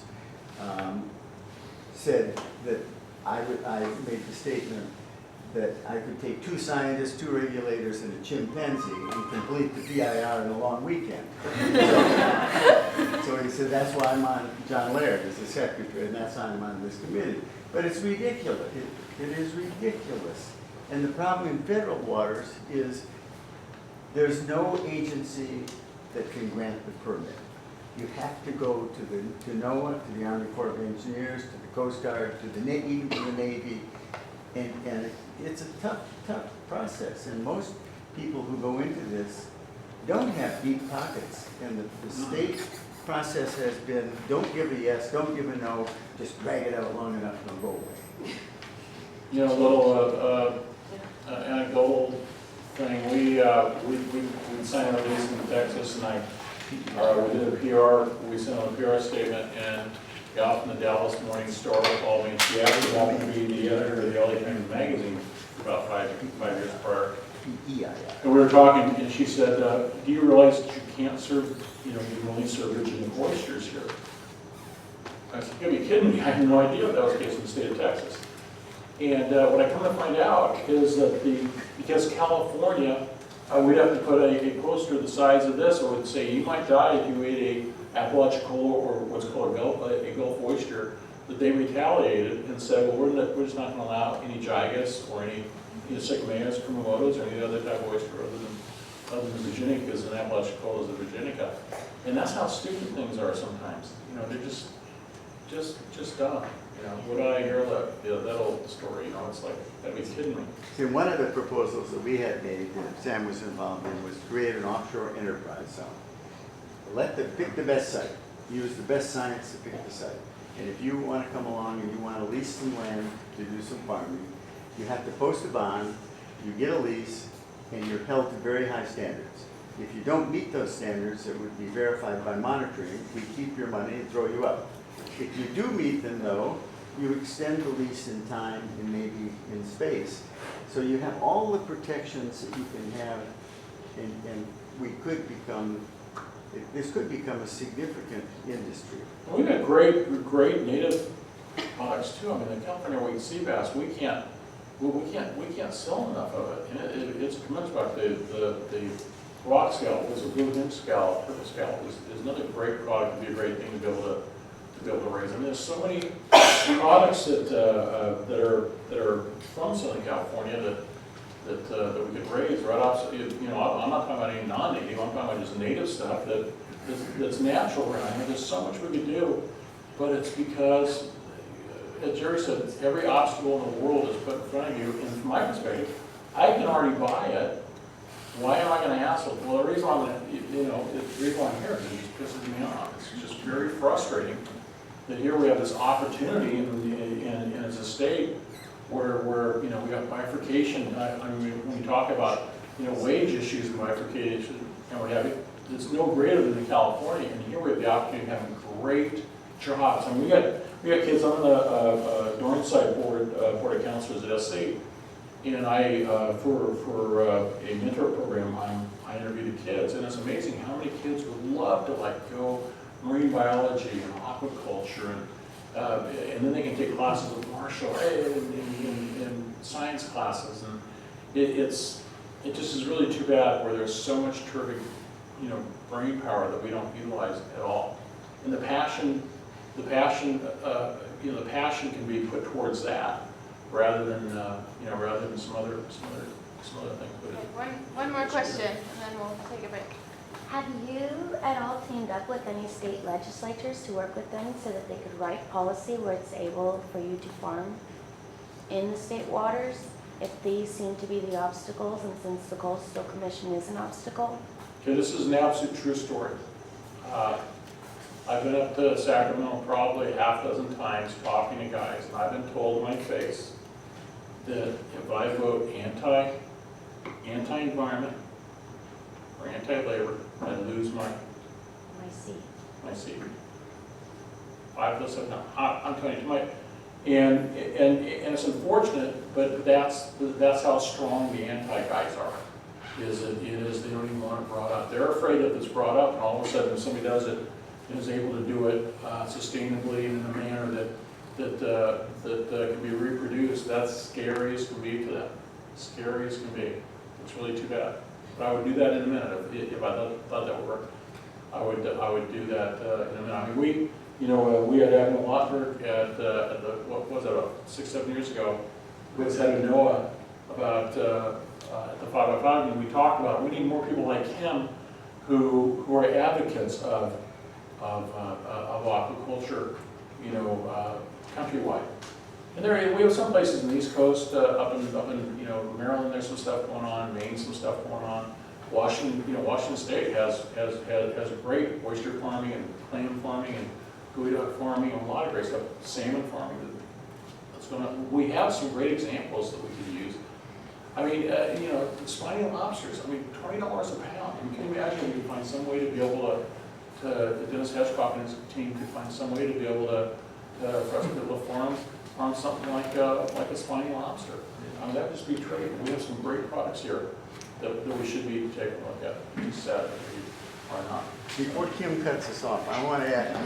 said that I made the statement that I could take 2 scientists, 2 regulators, and a chimpanzee and complete the PIR in a long weekend. So he said, that's why I'm on, John Laird is the secretary, and that's why I'm on this committee. But it's ridiculous. It is ridiculous. And the problem in federal waters is there's no agency that can grant the permit. you have to go to NOAA, to the Army Corps of Engineers, to the Coast Guard, to the even to the Navy, and it's a tough process. And most people who go into this don't have deep pockets, and the state process has been, don't give a yes, don't give a no, just drag it out long enough and it'll go away. You know, a little anecdotal thing, we signed a lease in Texas, and we did a PR, we sent out a PR statement, and the gal from the Dallas Morning Star called me, and she actually happened to be the editor of the LA Times magazine for about five years prior. And we were talking, and she said, do you realize that you can't serve, you can only serve Virginia oysters here? I said, you gotta be kidding me, I had no idea that was the case in the state of Texas. And what I come to find out is that because California, we'd have to put a poster the size of this, or would say you might die if you ate a Aquatic or what's called a Gulf oyster, that they retaliated and said, well, we're just not going to allow any Gigas or any Sycamores, Kumamotos, or any other type of oyster other than Virginicas, and Apalachicola is a Virginica. And that's how stupid things are sometimes. They're just dumb. What did I hear that old story? It's like, gotta be kidding me. See, one of the proposals that we had made, that Sam was involved in, was create an offshore enterprise zone. Pick the best site. Use the best science to pick the site. And if you want to come along and you want to lease some land to do some farming, you have to post a bond, you get a lease, and you're held to very high standards. If you don't meet those standards that would be verified by monitoring, we keep your money and throw you out. If you do meet them, though, you extend the lease in time and maybe in space. So you have all the protections that you can have, and this could become a significant industry. And we've got great native products too. I mean, the California white sea bass, we can't sell enough of it. And it's tremendous about the rock scallop, there's a blue hemp scallop, purple scallop is another great product. It'd be a great thing to be able to raise. I mean, there's so many products that are from Southern California that we could raise right off. I'm not talking about any non-native. I'm talking about just native stuff that's natural around here. There's so much we could do, but it's because, as Jerry said, every obstacle in the world is put in front of you. And from my perspective, I can already buy it. Why am I going to hassle? Well, the reason I'm here is it just pisses me off. It's just very frustrating that here we have this opportunity and it's a state where we got bifurcation. I mean, when we talk about wage issues and bifurcation and what have you, it's no greater than in California. And here we have the opportunity of having great jobs. I mean, we got kids on the dorm site board of counselors at SC, and I for a mentor program I interview the kids, and it's amazing how many kids would love to go marine biology and aquaculture, and then they can take classes with Marshall and science classes, and it just is really too bad where there's so much terrific brain power that we don't utilize at all. And the passion can be put towards that rather than some other things. Okay, one more question, and then we'll take a break. Have you at all teamed up with any state legislators to work with them so that they could write policy where it's able for you to farm in the state waters if these seem to be the obstacles, and since the Coastal Commission is an obstacle? Okay, this is an absolute true story. I've been up to Sacramento probably half a dozen times talking to guys, and I've been told in my face that if I vote anti-environment or anti-labor, I lose my seat. 5 to 7. I'm telling you, and it's unfortunate, but that's how strong the anti-guys are. They don't even want it brought up. They're afraid that it's brought up, and all of a sudden, if somebody does it and is able to do it sustainably in a manner that can be reproduced, that's scary as can be to them. Scary as can be. It's really too bad. But I would do that in a minute if I thought that would work. I would do that in a minute. I mean, we had Admiral Lottberg at what was it, 6-7 years ago, who was head of NOAA about at the 505, and we talked about we need more people like him who are advocates of of aquaculture, you know, countrywide. And there, we have some places in the East Coast, up in you know, Maryland, there's some stuff going on, Maine, some stuff going on. Washington, you know, Washington State has a great oyster farming and clam farming and gooey duck farming and a lot of great stuff, salmon farming. That's going on. We have some great examples that we can use. I mean, you know, spiny lobsters. I mean, $20 a pound. You can imagine we could find some way to be able to Dennis Hedgecock and his team could find some way to be able to for us to be able to farm something like a spiny lobster. That would just be great. We have some great products here that we should be taking a look at. Just sad that we are not. Before Kim cuts us off, I want to add,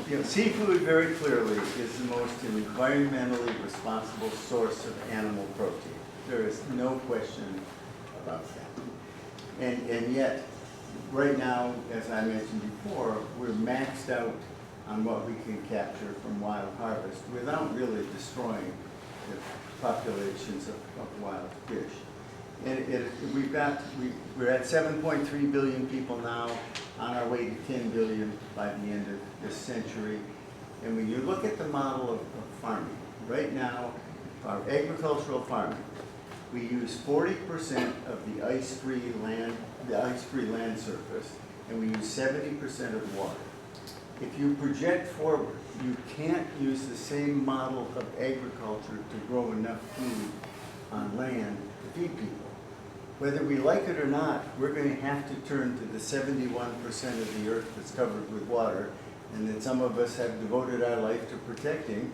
you know, seafood very clearly is the most environmentally responsible source of animal protein. There is no question about that. And yet, right now, as I mentioned before, we're maxed out on what we can capture from wild harvest without really destroying the populations of wild fish. And we're at 7.3 billion people now, on our way to 10 billion by the end of this century. And when you look at the model of farming, right now, our agricultural farming, we use 40% of the ice-free land surface, and we use 70% of the water. If you project forward, you can't use the same model of agriculture to grow enough food on land to feed people. Whether we like it or not, we're going to have to turn to the 71% of the earth that's covered with water, and that some of us have devoted our life to protecting.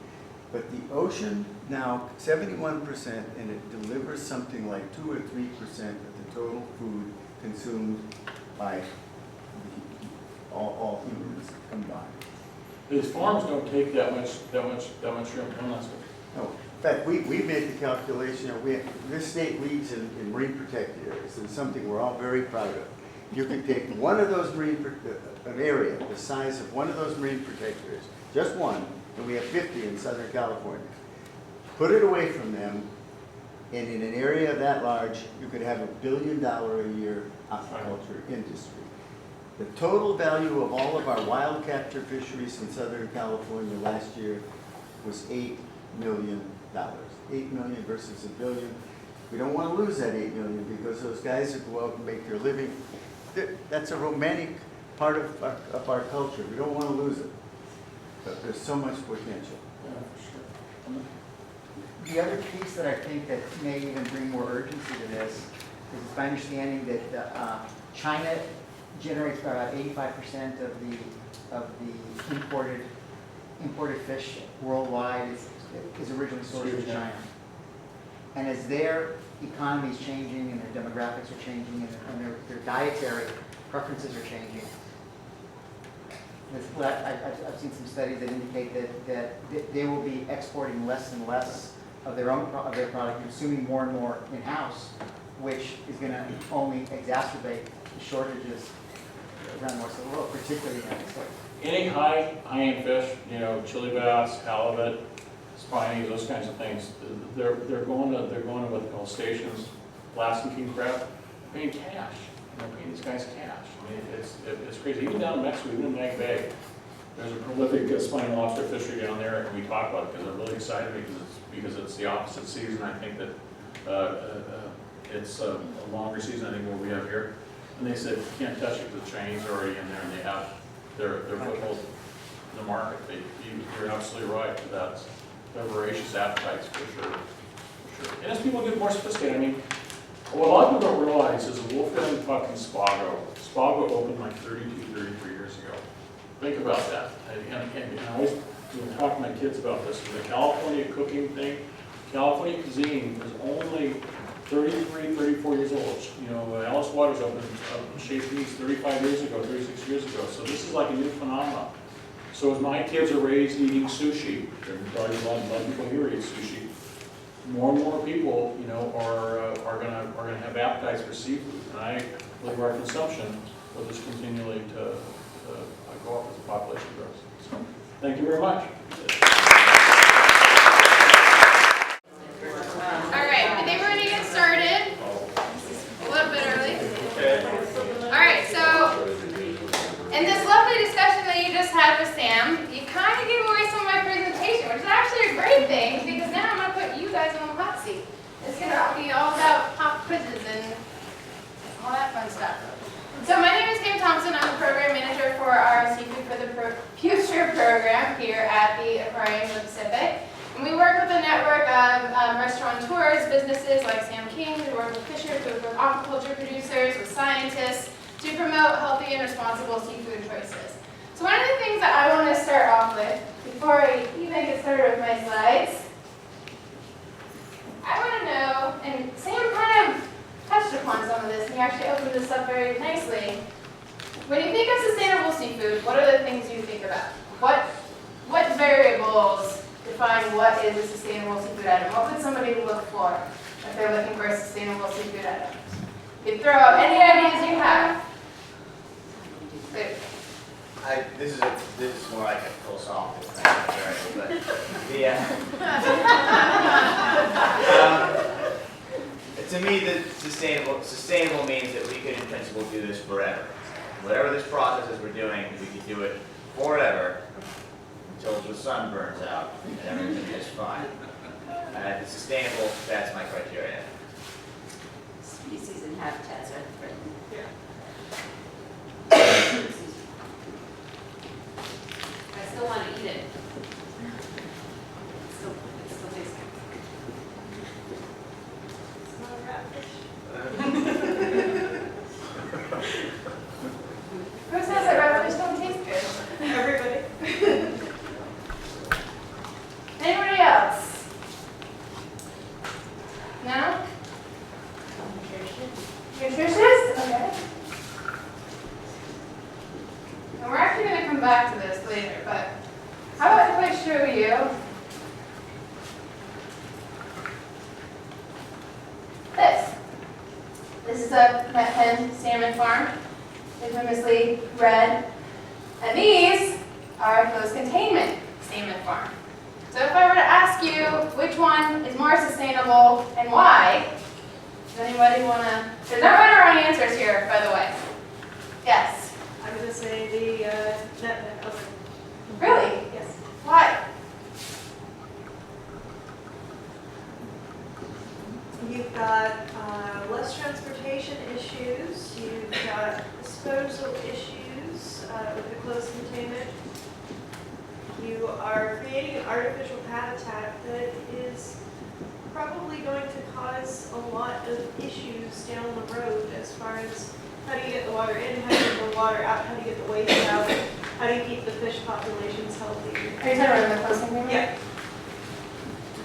But the ocean now, 71%, and it delivers something like 2 or 3% of the total food consumed by all humans combined. These farms don't take that much shrimp. No. In fact, we made the calculation, this state leads in marine protected areas, and something we're all very proud of. You can take one of those an area the size of one of those marine protected areas, just one, and we have 50 in Southern California. Put it away from them, and in an area that large, you could have $1 billion a year aquaculture industry. The total value of all of our wild capture fisheries in Southern California last year was $8 million. 8 million versus $1 billion. We don't want to lose that 8 million because those guys that go out and make their living, that's a romantic part of our culture. We don't want to lose it. But there's so much potential. Yeah, for sure. The other piece that I think that may even bring more urgency to this is it's my understanding that China generates about 85% of the imported fish worldwide is originally sourced in China. And as their economy is changing and their demographics are changing and their dietary preferences are changing, I've seen some studies that indicate that they will be exporting less and less of their product, consuming more and more in-house, which is going to only exacerbate the shortages around most of the world, particularly in the United States. Any high-end fish, you know, chili bass, halibut, spiny, those kinds of things, they're going to what they call stations, blasting king crab, paying cash. You know, paying these guys cash. I mean, it's crazy. Even down in Mexico, even in Mag Bay, there's a prolific spiny lobster fishery down there, and we talk about it because I'm really excited because it's the opposite season. I think that it's a longer season, I think, what we have here. And they said, you can't touch it because the Chinese are already in there, and they have their foothold in the market. You're absolutely right. They're voracious appetites, for sure. And as people get more sophisticated, I mean, what a lot of people don't realize is Wolfgang and fucking Spago opened like 32, 33 years ago. Think about that. And I always talk to my kids about this. The California cooking thing, California cuisine is only 33, 34 years old. You know, Alice Waters opened Chez Panisse 35 years ago, 36 years ago. So this is like a new phenomenon. So as my kids are raised eating sushi, and probably a lot of people here eat sushi, more and more people, you know, are gonna have appetites for seafood. And I believe our consumption will just continually to go up as the population grows. So, thank you very much. All right, I think we're going to get started a little bit early. All right, so in this lovely discussion fun stuff. So my name is Thompson. I'm the program manager for our Seafood for the Future program here at the Aquarium of the Pacific. And we work with a network of restaurateurs, businesses like Sam King, who work with fishers, who work with aquaculture producers, with scientists, to promote healthy and responsible seafood choices. So one of the things that I want to start off with, before I even get started with my slides, I want to know, and Sam kind of touched upon some of this, and he actually opened this up very nicely. When you think of sustainable seafood, what are the things you think about? What variables define what is a sustainable seafood item? What would somebody look for if they're looking for a sustainable seafood item? You could throw out any ideas you have. Good. This is more like a philosophical thing, but to me, the sustainable means that we could, in principle, do this forever. Whatever this process is we're doing, we could do it forever until the sun burns out and everything is fine. If it's sustainable, that's my criteria. Species and habitats are threatened. I still want to eat it. It still tastes Who says that ratfish don't taste good? Everybody. Anybody else? No? Nutritious? Okay. And we're actually going to come back to this later, but how about if I show you this? This is a net pen salmon farm, infamously red. And these are closed containment salmon farm. So if I were to ask you which one is more sustainable and why, does anybody want to? There's no right or wrong answers here, by the way. Yes. I'm going to say the net pen oven. Really? Yes. Why? You've got less transportation issues. You've got disposal issues with the closed containment. You are creating an artificial habitat that is probably going to cause a lot of issues down the road as far as how do you get the water in, how do you get the water out, how do you get the waste out, how do you keep the fish populations healthy. Are you talking about the closed containment? Yeah.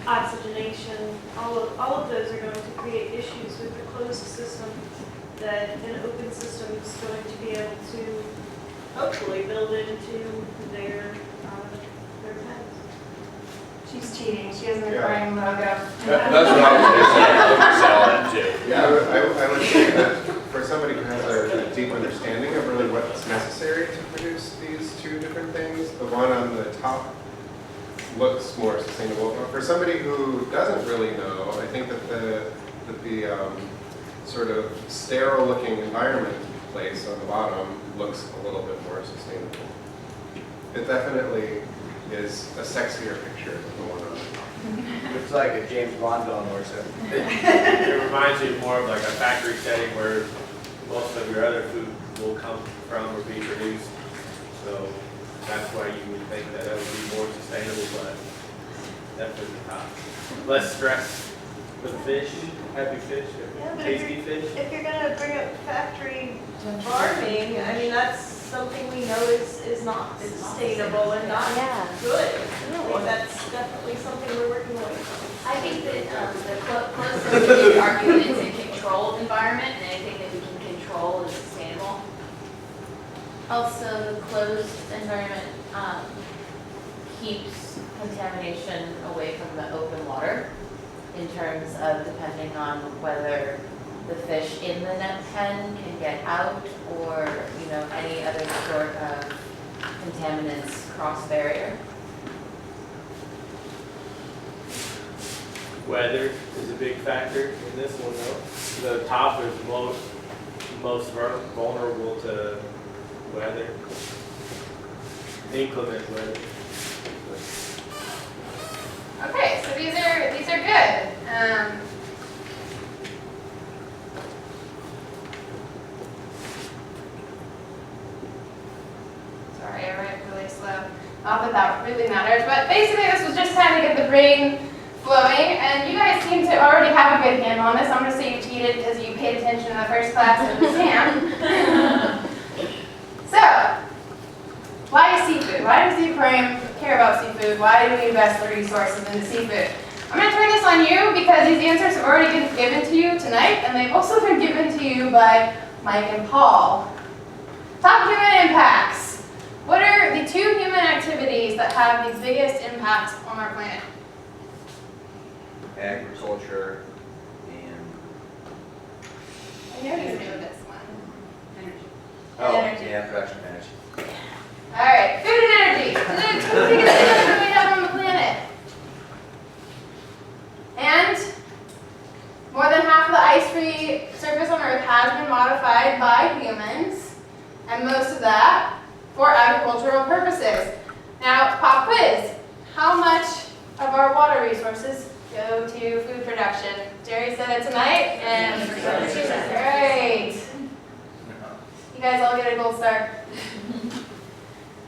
Oxygenation, all of those are going to create issues with the closed system that an open system is going to be able to hopefully build into their pens. She's cheating. She has an Aquarium logo. That's what I was going to say. I would sell that too. Yeah, I would say that for somebody who has a deep understanding of really what's necessary to produce these two different things, the one on the top looks more sustainable. But for somebody who doesn't really know, I think that the sort of sterile-looking environment place on the bottom looks a little bit more sustainable. It definitely is a sexier picture than the one on the top. Looks like a James Bond film or something. It reminds me more of like a factory setting where most of your other food will come from or be produced. So that's why you would think that it would be more sustainable, but definitely not. Less stress with fish, happy fish, Yeah, but tasty fish. If you're going to bring up factory farming, I mean, that's something we know is not sustainable and not Yeah. good. Really, that's definitely something we're working away from. I think that the closest we could argue that it's a controlled environment, and anything that we can control is sustainable. Also, the closed environment keeps contamination away from the open water in terms of depending on whether the fish in the net pen can get out or, you know, any other sort of contaminants cross barrier. Weather is a big factor in this one though. The top is most vulnerable to weather, inclement weather. Okay, so these are good. Not that that really matters, but basically this was just kind of get the brain flowing, and you guys seem to already have a good handle on this. I'm going to say you cheated because you paid attention in the first class of the SAM. So, why seafood? Why does the aquarium care about seafood? Why do we invest the resources into seafood? I'm going to turn this on you because these answers have already been given to you tonight, and they've also been given to you by Mike and Paul. Top human impacts. What are the 2 human activities that have the biggest impact on our planet? Agriculture and, I know you knew this one. oh, Energy. yeah, production of energy. All right, food and energy. What's the biggest thing that we have on the planet? And more than half of the ice-free surface on Earth has been modified by humans, and most of that for agricultural purposes. Now, pop quiz. How much of our water resources go to food production? Jerry said it tonight, and great. You guys all get a gold star.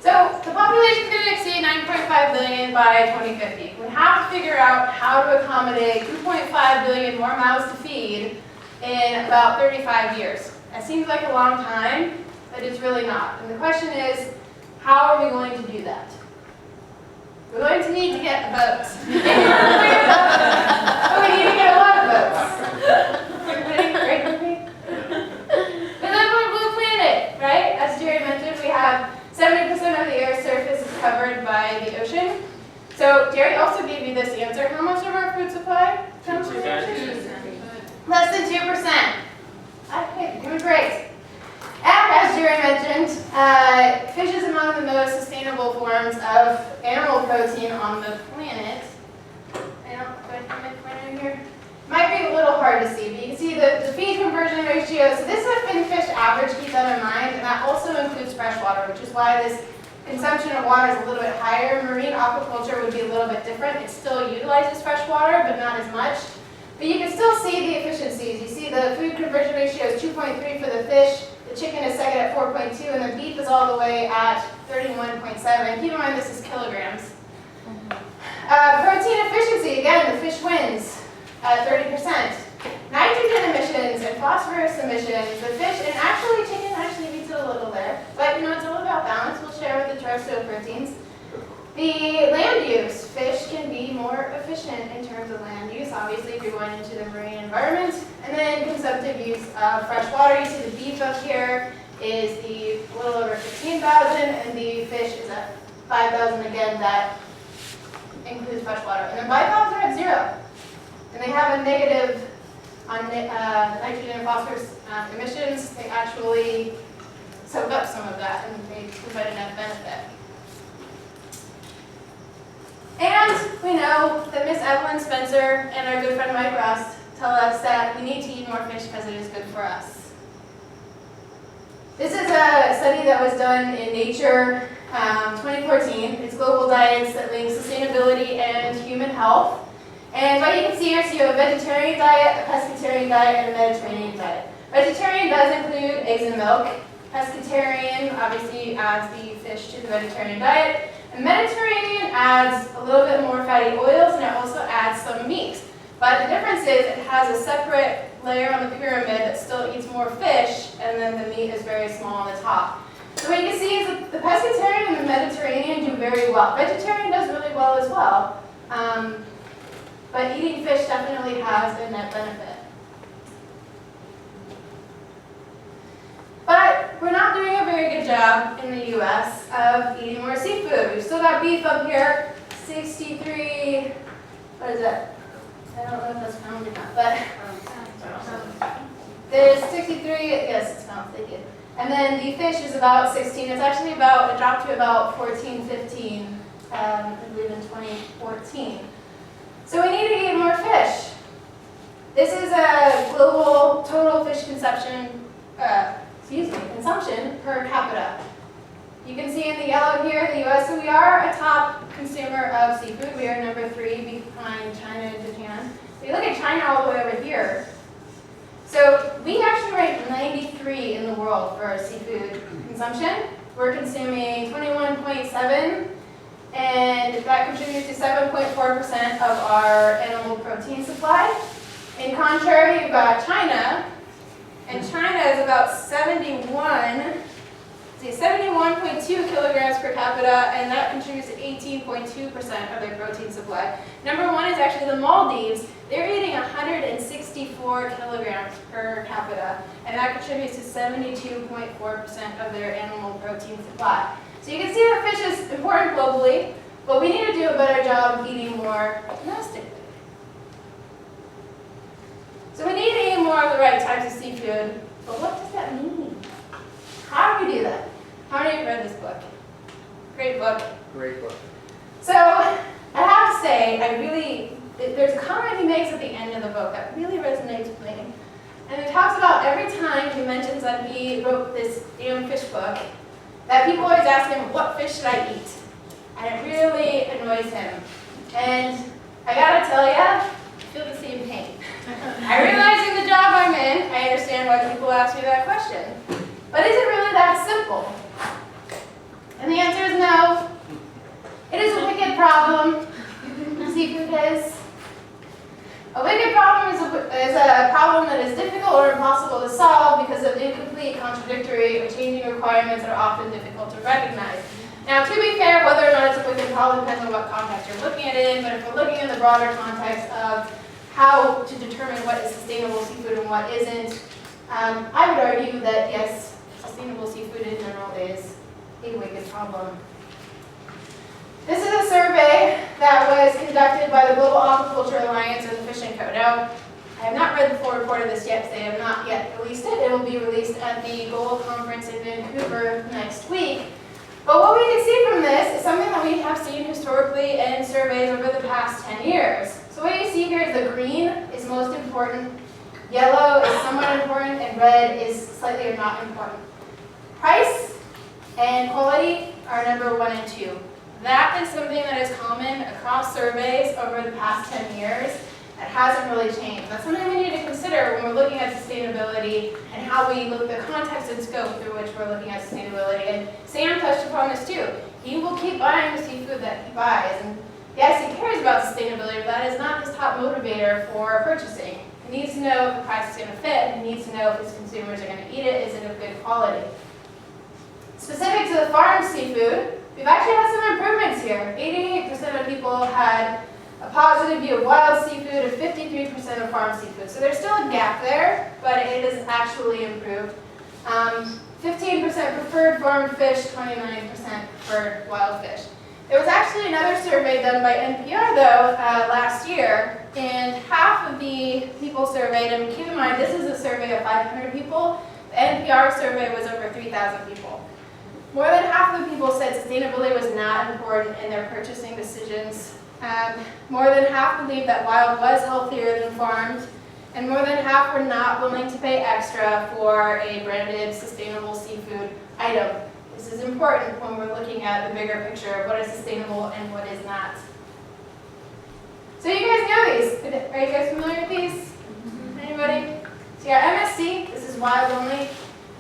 So the population is going to exceed 9.5 billion by 2050. We have to figure out how to accommodate 2.5 billion more mouths to feed in about 35 years. That seems like a long time, but it's really not. And the question is, how are we going to do that? We're going to need to get boats. But we need to get a lot of boats. Everybody great with me? We live on a blue planet, right? As Jerry mentioned, we have 70% of the Earth's surface is covered by the ocean. So Jerry also gave you this answer. How much of our food supply comes from the ocean? Less than 2%. Okay, doing great. And as Jerry mentioned, fish is among the most sustainable forms of animal protein on the planet. I don't put my pointer here. Might be a little hard to see, but you can see the feed conversion ratio. So this is a finfish average, keep that in mind, and that also includes freshwater, which is why this consumption of water is a little bit higher. Marine aquaculture would be a little bit different. It still utilizes freshwater, but not as much. But you can still see the efficiencies. You see the food conversion ratio is 2.3 for the fish, the chicken is second at 4.2, and the beef is all the way at 31.7. Keep in mind this is kilograms. Protein efficiency, again, the fish wins at 30%. Nitrogen emissions and phosphorus emissions, the fish, and actually chicken actually beats it a little there. But you know, it's all about balance. We'll share with the terrestrial proteins. The land use, fish can be more efficient in terms of land use, obviously if you're going into the marine environment. And then consumptive use of fresh water. You see the beef up here is the little over 15,000, and the fish is at 5,000 again. That includes fresh water. And then bivalves are at 0. And they have a negative on nitrogen and phosphorus emissions. They actually soak up some of that, and they provide a net benefit. And we know that Miss Evelyn Spencer and our good friend Mike Ross tell us that we need to eat more fish because it is good for us. This is a study that was done in Nature 2014. It's global diets that link sustainability and human health. And what you can see here is you have a vegetarian diet, a pescatarian diet, and a Mediterranean diet. Vegetarian does include eggs and milk. Pescatarian obviously adds the fish to the vegetarian diet. And Mediterranean adds a little bit more fatty oils, and it also adds some meat. But the difference is it has a separate layer on the pyramid that still eats more fish, and then the meat is very small on the top. So what you can see is that the pescatarian and the Mediterranean do very well. Vegetarian does really well as well. But eating fish definitely has a net benefit. But we're not doing a very good job in the US of eating more seafood. We've still got beef up here, 63, what is that? I don't know if that's pound or not, but there's 63, yes, it's pounds, thank you. And then the fish is about 16. It's actually it dropped to about 14, 15, I believe in 2014. So we need to eat more fish. This is a global total fish consumption per capita. You can see in the yellow here, the US, so we are a top consumer of seafood. We are number 3 behind China and Japan. If you look at China all the way over here, so we actually rank 93 in the world for our seafood consumption. We're consuming 21.7 and that contributes to 7.4% of our animal protein supply. In contrary, you've got China, and China is about 71.2 kilograms per capita, and that contributes to 18.2% of their protein supply. Number one is actually the Maldives. They're eating 164 kilograms per capita, and that contributes to 72.4% of their animal protein supply. So you can see that fish is important globally, but we need to do a better job of eating more domestically. So we need to eat more of the right types of seafood, but what does that mean? How do we do that? How many of you read this book? Great book. Great book. So I have to say, there's a comment he makes at the end of the book that really resonates with me. And it talks about every time he mentions that he wrote this damn fish book, that people always ask him, what fish should I eat? And it really annoys him. And I gotta tell you, I feel the same pain. I realize in the job I'm in, I understand why people ask me that question. But is it really that simple? And the answer is no. It is a wicked problem. Seafood is. A wicked problem is a problem that is difficult or impossible to solve because of incomplete, contradictory, or changing requirements that are often difficult to recognize. Now, to be fair, whether or not it's a wicked problem depends on what context you're looking at it in, but if we're looking in the broader context of how to determine what is sustainable seafood and what isn't, I would argue that yes, sustainable seafood in general is a wicked problem. This is a survey that was conducted by the Global Aquaculture Alliance and the Fishing Co. Now, I have not read the full report of this yet, because they have not yet released it. It will be released at the Global Conference in Vancouver next week. But what we can see from this is something that we have seen historically in surveys over the past 10 years. So what you see here is the green is most important, yellow is somewhat important, and red is slightly or not important. Price and quality are number 1 and 2. That is something that is common across surveys over the past 10 years. That hasn't really changed. That's something we need to consider when we're looking at sustainability and how we look at the context and scope through which we're looking at sustainability. And Sam touched upon this too. He will keep buying the seafood that he buys. And yes, he cares about sustainability, but that is not his top motivator for purchasing. He needs to know if the price is going to fit. He needs to know if his consumers are going to eat it. Is it of good quality? Specific to the farm seafood, we've actually had some improvements here. 88% of people had a positive view of wild seafood and 53% of farm seafood. So there's still a gap there, but it is actually improved. 15% preferred farmed fish, 29% preferred wild fish. There was actually another survey done by NPR though last year, and half of the people surveyed, and keep in mind this is a survey of 500 people, the NPR survey was over 3,000 people. More than half of the people said sustainability was not important in their purchasing decisions. More than half believed that wild was healthier than farmed, and more than half were not willing to pay extra for a branded sustainable seafood item. This is important when we're looking at the bigger picture of what is sustainable and what is not. So you guys know these. Are you guys familiar with these? Anybody? So our MSC, this is Wild Only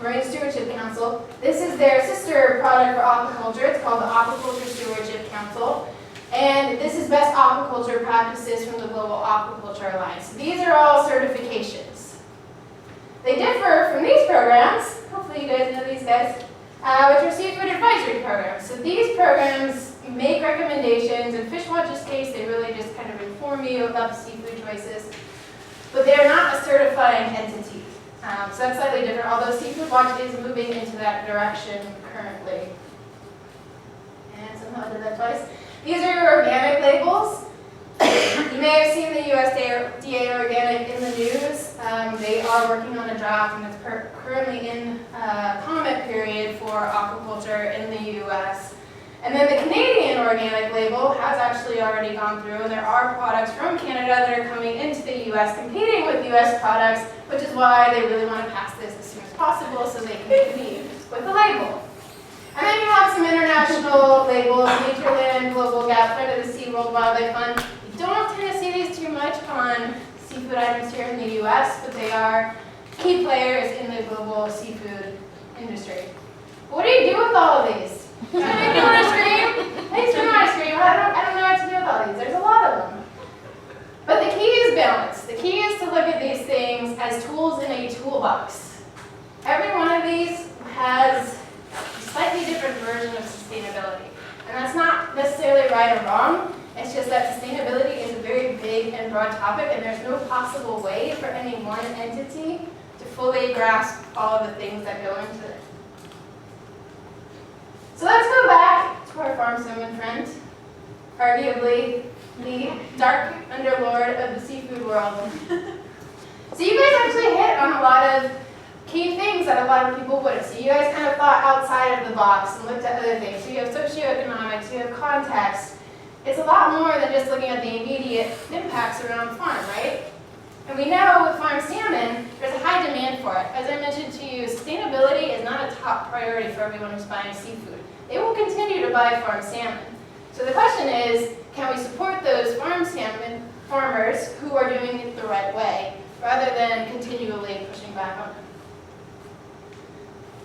Marine Stewardship Council. This is their sister product for aquaculture. It's called the Aquaculture Stewardship Council. And this is best aquaculture practices from the Global Aquaculture Alliance. These are all certifications. They differ from these programs, hopefully you guys know these guys, which are seafood advisory programs. So these programs make recommendations. In Fishwatch's case, they really just kind of inform you about the seafood choices. But they're not a certifying entity. So that's slightly different, although Seafood Watch is moving into that direction currently. And somehow I did that twice. These are your organic labels. You may have seen the USDA organic in the news. They are working on a draft, and it's currently in comment period for aquaculture in the US. And then the Canadian organic label has actually already gone through, and there are products from Canada that are coming into the US competing with US products, which is why they really want to pass this as soon as possible so they can compete with the label. And then you have some international labels, Natureland, Global Gap, Friend of the Sea, World Wildlife Fund. You don't tend to see these too much on seafood items here in the US, but they are key players in the global seafood industry. What do you do with all of these? Can I do on a screen? Thanks for my screen. toolbox. Every one of these has a slightly different version of sustainability. And that's not necessarily right or wrong. It's just that sustainability is a very big and broad topic, and there's no possible way for any one entity to fully grasp all of the things that go into it. So let's go back to our farm salmon friend, arguably the dark underlord of the seafood world. So you guys actually hit on a lot of key things that a lot of people wouldn't. So you guys kind of thought outside of the box and looked at other things. So you have socioeconomics, you have context. It's a lot more than just looking at the immediate impacts around farm, right? And we know with farm salmon, there's a high demand for it. As I mentioned to you, sustainability is not a top priority for everyone who's buying seafood. They will continue to buy farm salmon. So the question is, can we support those farm salmon farmers who are doing it the right way, rather than continually pushing back on them?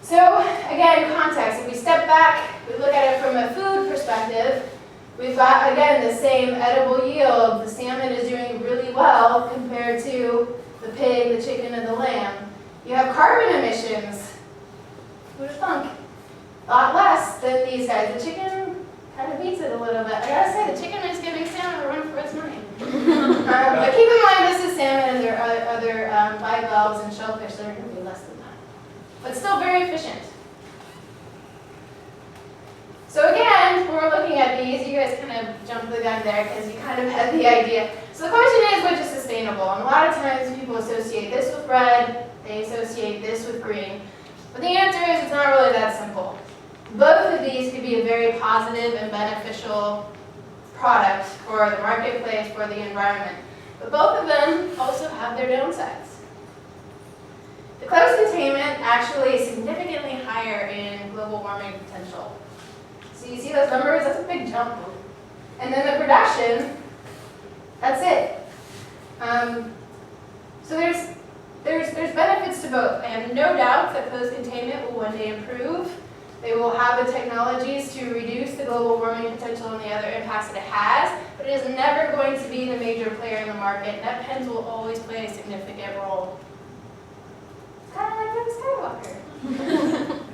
So again, context. If we step back, we look at it from a food perspective, we've got, again, the same edible yield. The salmon is doing really well compared to the pig, the chicken, and the lamb. You have carbon emissions. Who would have thunk? A lot less than these guys. The chicken kind of beats it a little bit. I gotta say, the chicken is giving salmon a run for its money. But keep in mind, this is salmon, and there are other bivalves and shellfish that are going to be less than that. But still very efficient. So again, when we're looking at these, you guys kind of jumped the gun there because you kind of had the idea. So the question is, which is sustainable? And a lot of times people associate this with red, they associate this with green. But the answer is it's not really that simple. Both of these could be a very positive and beneficial product for the marketplace, for the environment. But both of them also have their downsides. The closed containment actually is significantly higher in global warming potential. So you see those numbers? That's a big jump. And then the production, that's it. So there's benefits to both. I have no doubt that closed containment will one day improve. They will have the technologies to reduce the global warming potential and the other impacts that it has, but it is never going to be the major player in the market. Net pens will always play a significant role. It's kind of like Luke Skywalker.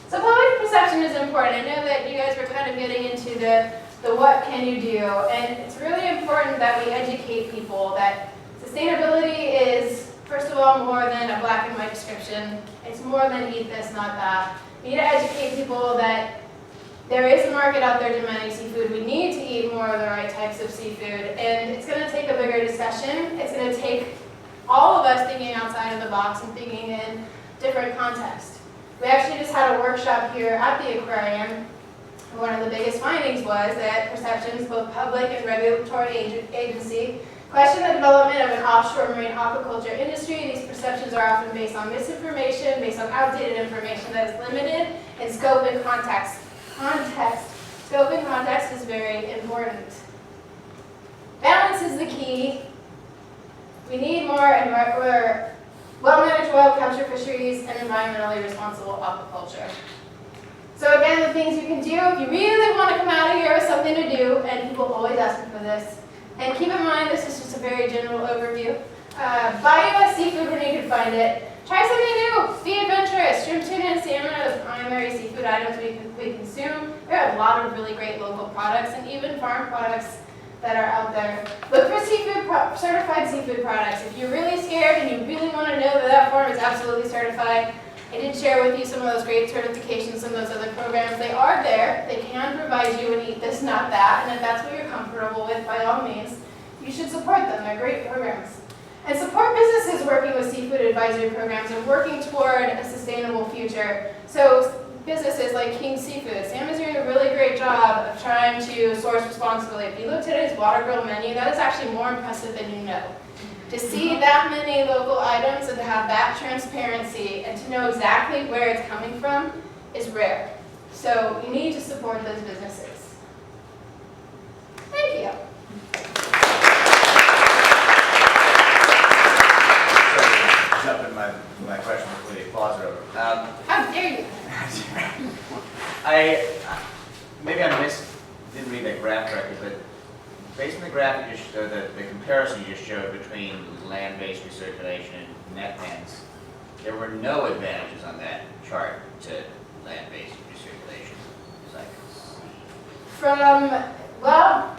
So public perception is important. I know that you guys were kind of getting into the what can you do, and it's really important that we educate people that sustainability is, first of all, more than a black and white description. It's more than eat this, not that. We need to educate people that there is a market out there demanding seafood. We need to eat more of the right types of seafood, and it's going to take a bigger discussion. It's going to take all of us thinking outside of the box and thinking in different contexts. We actually just had a workshop here at the aquarium. One of the biggest findings was that perceptions, both public and regulatory agency, question the development of an offshore marine aquaculture industry. These perceptions are often based on misinformation, based on outdated information that is limited in scope and context. Scope and context is very important. Balance is the key. We need more well-managed wild capture fisheries and environmentally responsible aquaculture. So again, the things you can do, if you really want to come out of here with something to do, and people always ask me for this, and keep in mind this is just a very general overview. Buy U.S. seafood when you can find it. Try something new. Be adventurous. Shrimp, tuna, and salmon are the primary seafood items we consume. There are a lot of really great local products and even farm products that are out there. Look for certified seafood products. If you're really scared and you really want to know that that farm is absolutely certified, I did share with you some of those great certifications, some of those other programs. They are there. They can provide you an eat this, not that. And if that's what you're comfortable with, by all means, you should support them. They're great programs. And support businesses working with seafood advisory programs and working toward a sustainable future. So businesses like King Seafood, Sam is doing a really great job of trying to source responsibly. If you look at today's water grill menu, that is actually more impressive than you know. To see that many local items and to have that transparency and to know exactly where it's coming from is rare. So you need to support those businesses. Thank you. Jump in my question before you pause it over. How dare you? Maybe I didn't read that graph correctly, but based on the graphic, the comparison you just showed between land-based recirculation and net pens, there were no advantages on that chart to land-based recirculation, as I can see. Well,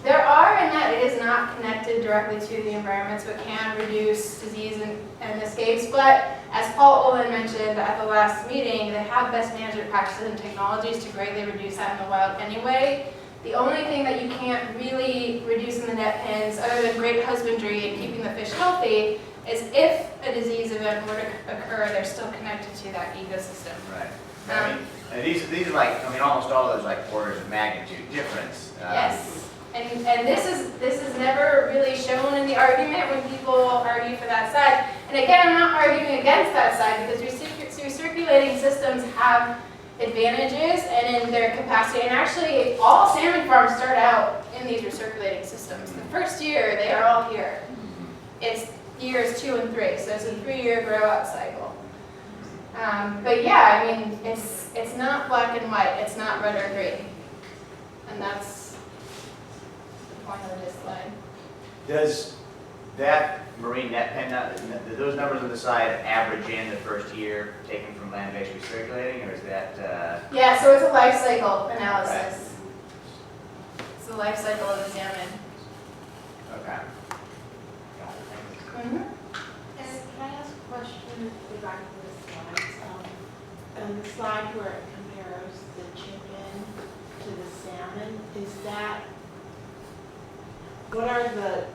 there are in that it is not connected directly to the environment, so it can reduce disease and escapes. But as Paul Olin mentioned at the last meeting, they have best management practices and technologies to greatly reduce that in the wild anyway. The only thing that you can't really reduce in the net pens, other than great husbandry and keeping the fish healthy, is if a disease event were to occur, they're still connected to that ecosystem. Right. I mean, and these are like, I mean, almost all of those like orders of magnitude difference. Yes. And this is never really shown in the argument when people argue for that side. And again, I'm not arguing against that side because recirculating systems have advantages and in their capacity. And actually, all salmon farms start out in these recirculating systems. The first year, they are all here. It's years 2 and 3, so it's a 3-year grow-out cycle. But yeah, I mean, it's not black and white. It's not red or green. And that's the point of this slide. Does that marine net pen, do those numbers on the side average in the first year taken from land-based recirculating, or is that? Yeah, so it's a life cycle analysis. It's the life cycle of the salmon. Okay. Mm-hmm. And can I ask a question regarding the slides? On the slide where it compares the chicken to the salmon, is that,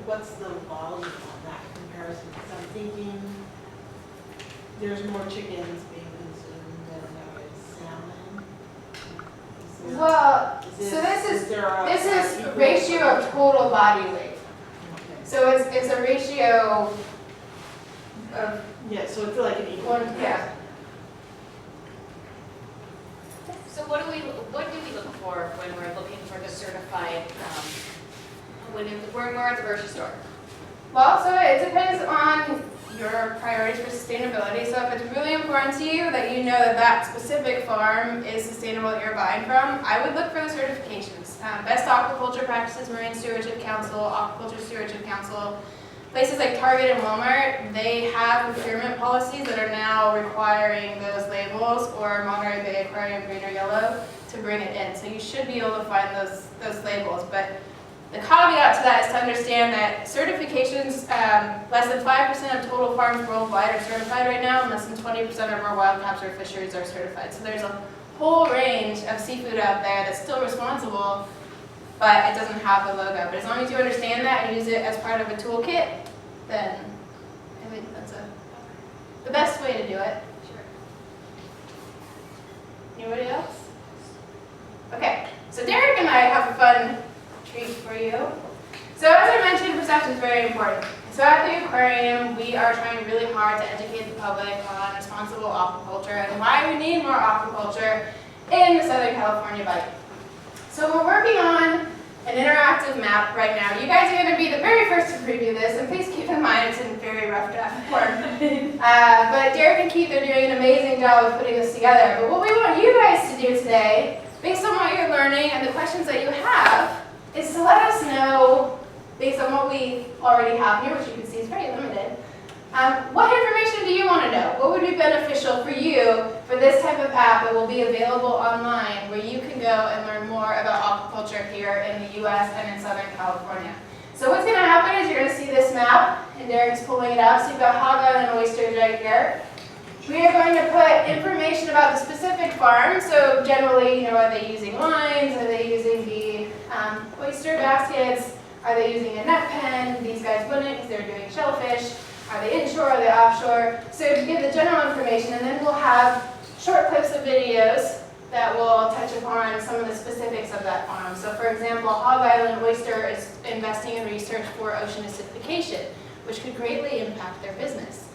what's the volume on that comparison? Because I'm thinking there's more chickens being consumed than there is salmon. Well, so this is ratio of total body weight. So it's a ratio of Yeah, so it's like an equal. one, yeah. So what do we look for when we're looking for the certified, when we're at the grocery store? Well, so it depends on your priorities for sustainability. So if it's really important to you that you know that that specific farm is sustainable that you're buying from, I would look for the certifications. Best Aquaculture Practices, Marine Stewardship Council, Aquaculture Stewardship Council. Places like Target and Walmart, they have procurement policies that are now requiring those labels, or Monterey Bay Aquarium green or yellow, to bring it in. So you should be able to find those labels. But the caveat to that is to understand that certifications, less than 5% of total farms worldwide are certified right now, and less than 20% of our wild capture fisheries are certified. So there's a whole range of seafood out there that's still responsible, but it doesn't have the logo. But as long as you understand that and use it as part of a toolkit, then I think that's the best way to do it. Sure. Anybody else? Okay, so Derek and I have a fun treat for you. So as I mentioned, perception is very important. So at the aquarium, we are trying really hard to educate the public on responsible aquaculture and why we need more aquaculture in the Southern California Bight. So we're working on an interactive map right now. You guys are going to be the very first to preview this, and please keep in mind it's in very rough draft form. But Derek and Keith are doing an amazing job of putting this together. But what we want you guys to do today, based on what you're learning and the questions that you have, is to let us know, based on what we already have here, which you can see is very limited, what information do you want to know? What would be beneficial for you for this type of app that will be available online where you can go and learn more about aquaculture here in the US and in Southern California? So what's going to happen is you're going to see this map, and Derek's pulling it up. So you've got hog island oysters right here. We are going to put information about the specific farm. So generally, are they using lines? Are they using the oyster baskets? Are they using a net pen? These guys wouldn't because they're doing shellfish. Are they inshore? Are they offshore? So to give the general information, and then we'll have short clips of videos that will touch upon some of the specifics of that farm. So for example, Hog Island Oyster is investing in research for ocean acidification, which could greatly impact their business.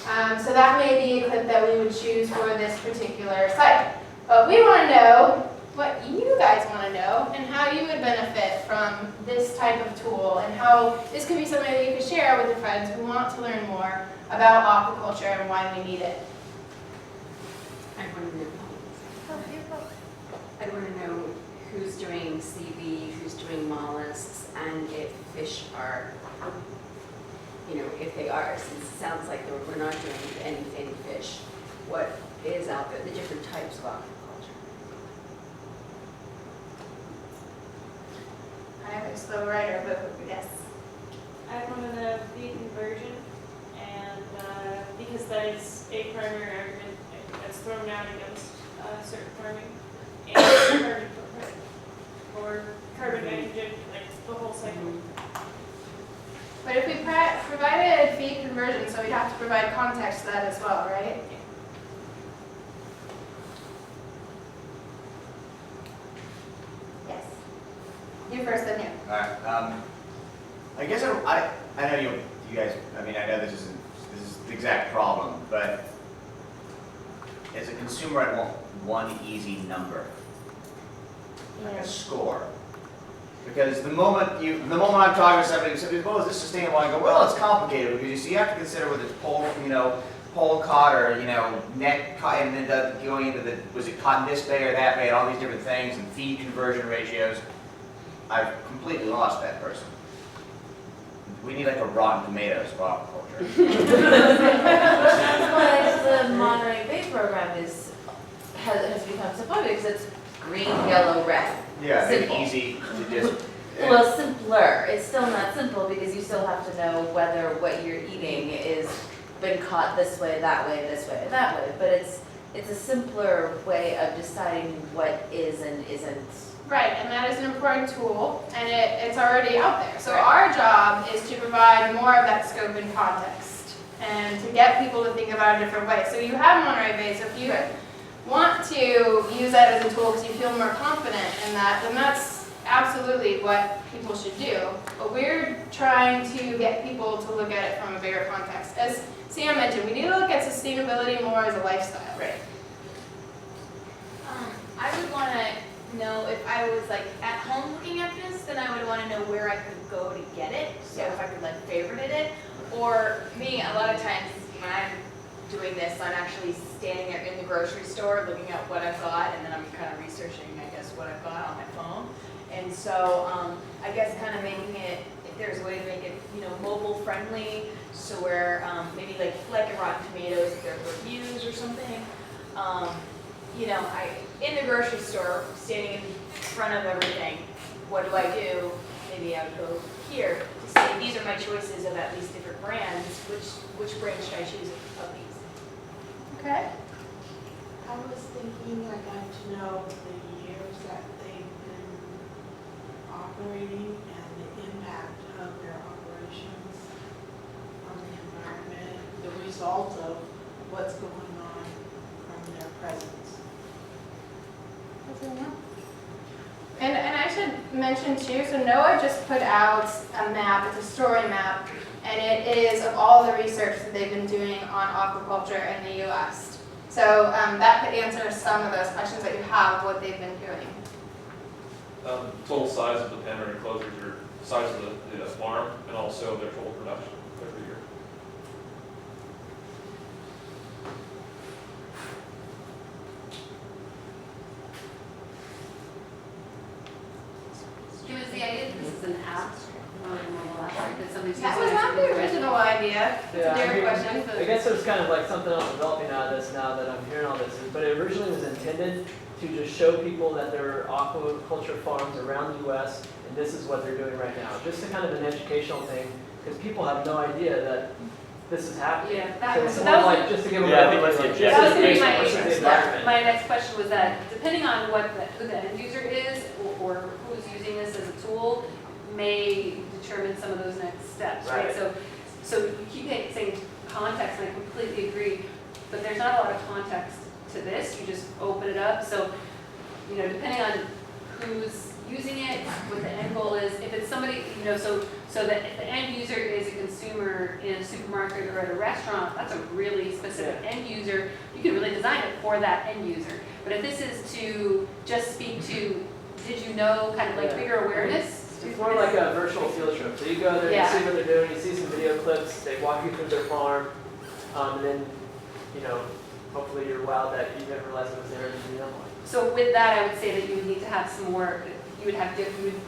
So that may be a clip that we would choose for this particular site. But we want to know what you guys want to know and how you would benefit from this type of tool, and how this could be something that you could share with your friends who want to learn more about aquaculture and why we need it. I want to know who's doing CV, who's doing mollusks, and if fish are, if they are, since it sounds like we're not doing anything fish, what is out there, the different types of aquaculture. I'm a slow writer, but yes. I'm one of the feed conversion, and because that is a primary argument that's thrown out against certain farming, and carbon footprint, or carbon nitrogen, like the whole cycle. But if we provided feed conversion, so we'd have to provide context to that as well, right? Yes. You first, then you. All right. I guess I know you guys. I mean, I know this is the exact problem, but as a consumer, I want one easy number, like a score. Because the moment I'm talking to somebody who says, "Well, is this sustainable?" I go, "Well, it's complicated because you have to consider whether it's pole caught or net caught, and then going into was it caught in this bay or that bay, and all these different things, and feed conversion ratios." I've completely lost that person. We need like a Rotten Tomatoes of aquaculture. That's why the Monterey Bay program has become so popular, because it's green, yellow, red. Yeah, Simple. it's easy to just. Well, simpler. It's still not simple because you still have to know whether what you're eating is been caught this way, that way, this way, or that way. But it's a simpler way of deciding what is and isn't. Right, and that is an important tool, and it's already out there. So Right. our job is to provide more of that scope and context, and to get people to think about it a different way. So you have Monterey Bay, so if you want to use that as a tool because you feel more confident in that, then that's absolutely what people should do. But we're trying to get people to look at it from a bigger context. As Sam mentioned, we need to look at sustainability more as a lifestyle. Right. I would want to know if I was like at home looking at this, then I would want to know where I could go to get it. So if I could like favorite it, or me, a lot of times when I'm doing this, I'm actually standing there in the grocery store looking at what I've got, and then I'm kind of researching, I guess, what I've got on my phone. And so I guess kind of making it, if there's a way to make it, mobile friendly, so where maybe like a Rotten Tomatoes, if there are reviews or something. In the grocery store, standing in front of everything, what do I do? Maybe I would go here to say, these are my choices of at least different brands. Which brand should I choose of these? Okay. I was thinking I'd like to know the years that they've been operating and the impact of their operations on the environment, the result of what's going on from their presence. And I should mention too, so NOAA just put out a map, it's a story map, and it is of all the research that they've been doing on aquaculture in the US. So that could answer some of those questions that you have, what they've been doing. Total size of the pen or enclosures, or size of the farm, and also their total production every year. Was the idea that this is an app, or a mobile app, that somebody's That was not the original idea. It's a different question. I guess there's kind of like something else developing out of this now that I'm hearing all this, but it originally was intended to just show people that there are aquaculture farms around the US, and this is what they're doing right now. Just a kind of an educational thing, because people have no idea that this is happening. Yeah, So it's that more was- like just to give them Yeah, I a think that's the like, objective. That was going to be my this is the answer. environment. My next question was that depending on who the end user is or who's using this as a tool may determine some of those next steps, right? Right. So you keep saying context, and I completely agree, but there's not a lot of context to this. You just open it up. So, depending on who's using it, what the end goal is, if it's somebody, so that if the end user is a consumer in a supermarket or at a restaurant, that's a really specific end user. You can really design it for that end user. But if this is to just speak to, did you know, kind of like bigger awareness? It's more like a virtual field trip. So you go there, you see what they're doing, you see some video clips, they walk you through their farm, and then hopefully you're wowed that you didn't realize it was there and you didn't like. So with that, I would say that you would need to have some more, you would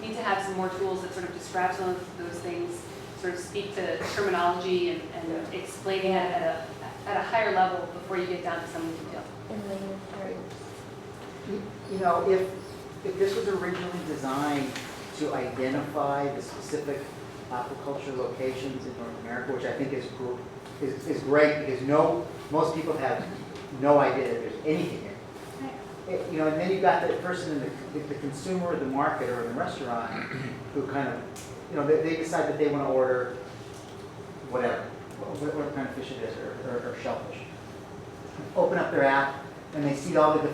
need to have some more tools that sort of describe some of those things, sort of speak to terminology and explaining it at a higher level before you get down to some detail. In layman terms. If this was originally designed to identify the specific aquaculture locations in North America, which I think is great because most people have no idea that there's anything here. And then you've got the person in the consumer or the market or the restaurant who kind of, they decide that they want to order whatever, what kind of fish it is or shellfish. Open up their app and they see all the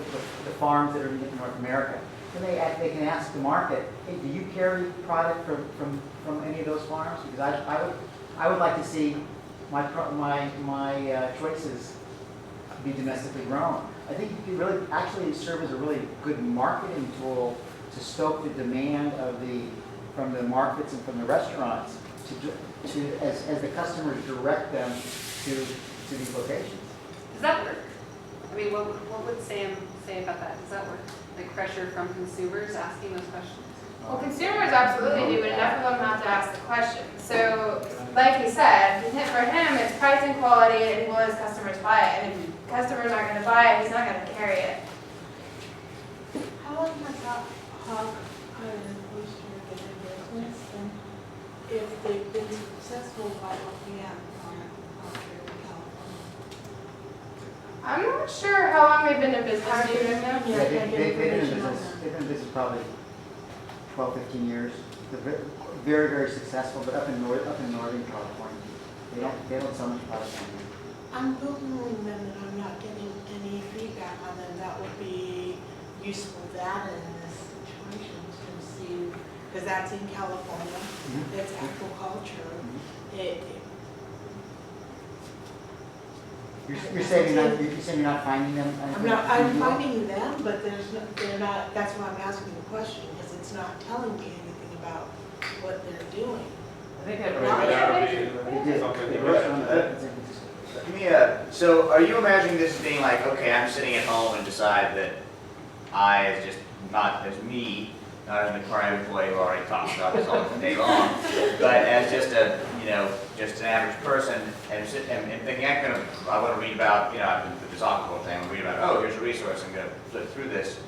farms that are in North America. And they can ask the market, hey, do you carry product from any of those farms? Because I would like to see my choices be domestically grown. I think you could really actually serve as a really good marketing tool to stoke the demand from the markets and from the restaurants as the customers direct them to these locations. Does that work? I mean, what would Sam say about that? Does that work? Like pressure from consumers asking those questions? Well, consumers absolutely do, but enough of them have to ask the question. So, like he said, for him, it's price and quality, and will his customers buy it? And if customers aren't going to buy it, he's not going to carry it. How long has Aquarium been in business, and if they've been successful by looking at out here in California? I'm not sure how long they've been in business. Do you know? Yeah, they've been in business probably 12, 15 years. They're very, very successful, but up in Northern California, they don't sell much product down here. I'm Googling them and I'm not getting any feedback on them. That would be useful data in this situation to see, because that's in California, it's aquaculture. You're saying you're not finding them? I'm finding them, but they're not, that's why I'm asking the question, because it's not telling me anything about what they're doing. I think that So are you imagining this as being like, okay, I'm sitting at home and decide that I, as just not as me, not as an aquarium employee who already talks about this all day long, but as just just an average person, and thinking I want to read about, I've been through this aquaculture thing, I'm read about, oh, here's a resource, I'm going to flip through this.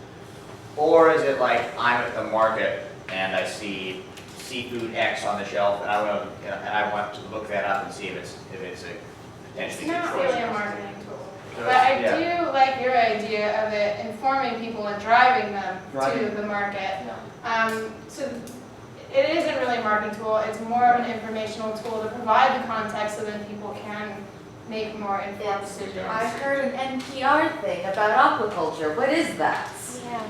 Or is it like I'm at the market and I see seafood X on the shelf, and I want to look that up and see if it's a potentially good choice. It's not really a marketing tool. But I do like your idea of it informing people and driving them to the market. So it isn't really a marketing tool, it's more of an informational tool to provide the context so that people can make more informed decisions. I heard an NPR thing about aquaculture. What is that? Yeah.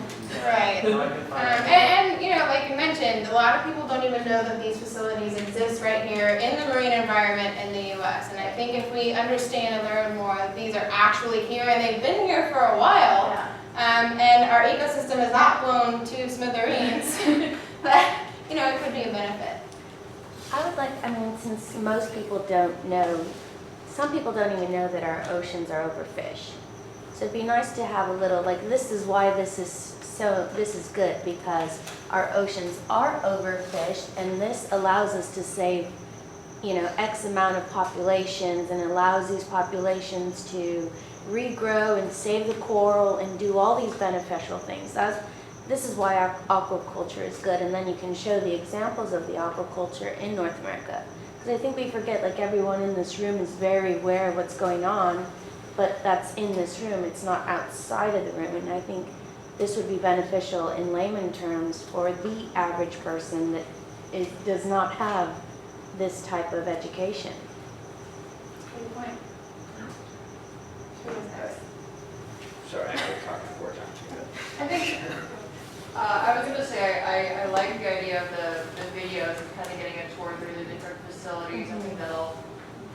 Right. And like you mentioned, a lot of people don't even know that these facilities exist right here in the marine environment in the U.S. And I think if we understand and learn more that these are actually here and they've been here for a while, and our ecosystem is not blown to smithereens, that it could be a benefit. Since most people don't know, some people don't even know that our oceans are overfished. So it'd be nice to have a little, this is why this is good, because our oceans are overfished, and this allows us to save, X amount of populations, and allows these populations to regrow and save the coral and do all these beneficial things. This is why our aquaculture is good, and then you can show the examples of the aquaculture in North America. Because I think we forget, everyone in this room is very aware of what's going on, but that's in this room, it's not outside of the room. And I think this would be beneficial in layman terms for the average person that does not have this type of education. Good point. Sorry, I could talk 4 times. I think, I was going to say, I like the idea of the videos and kind of getting a tour through the different facilities. I think that'll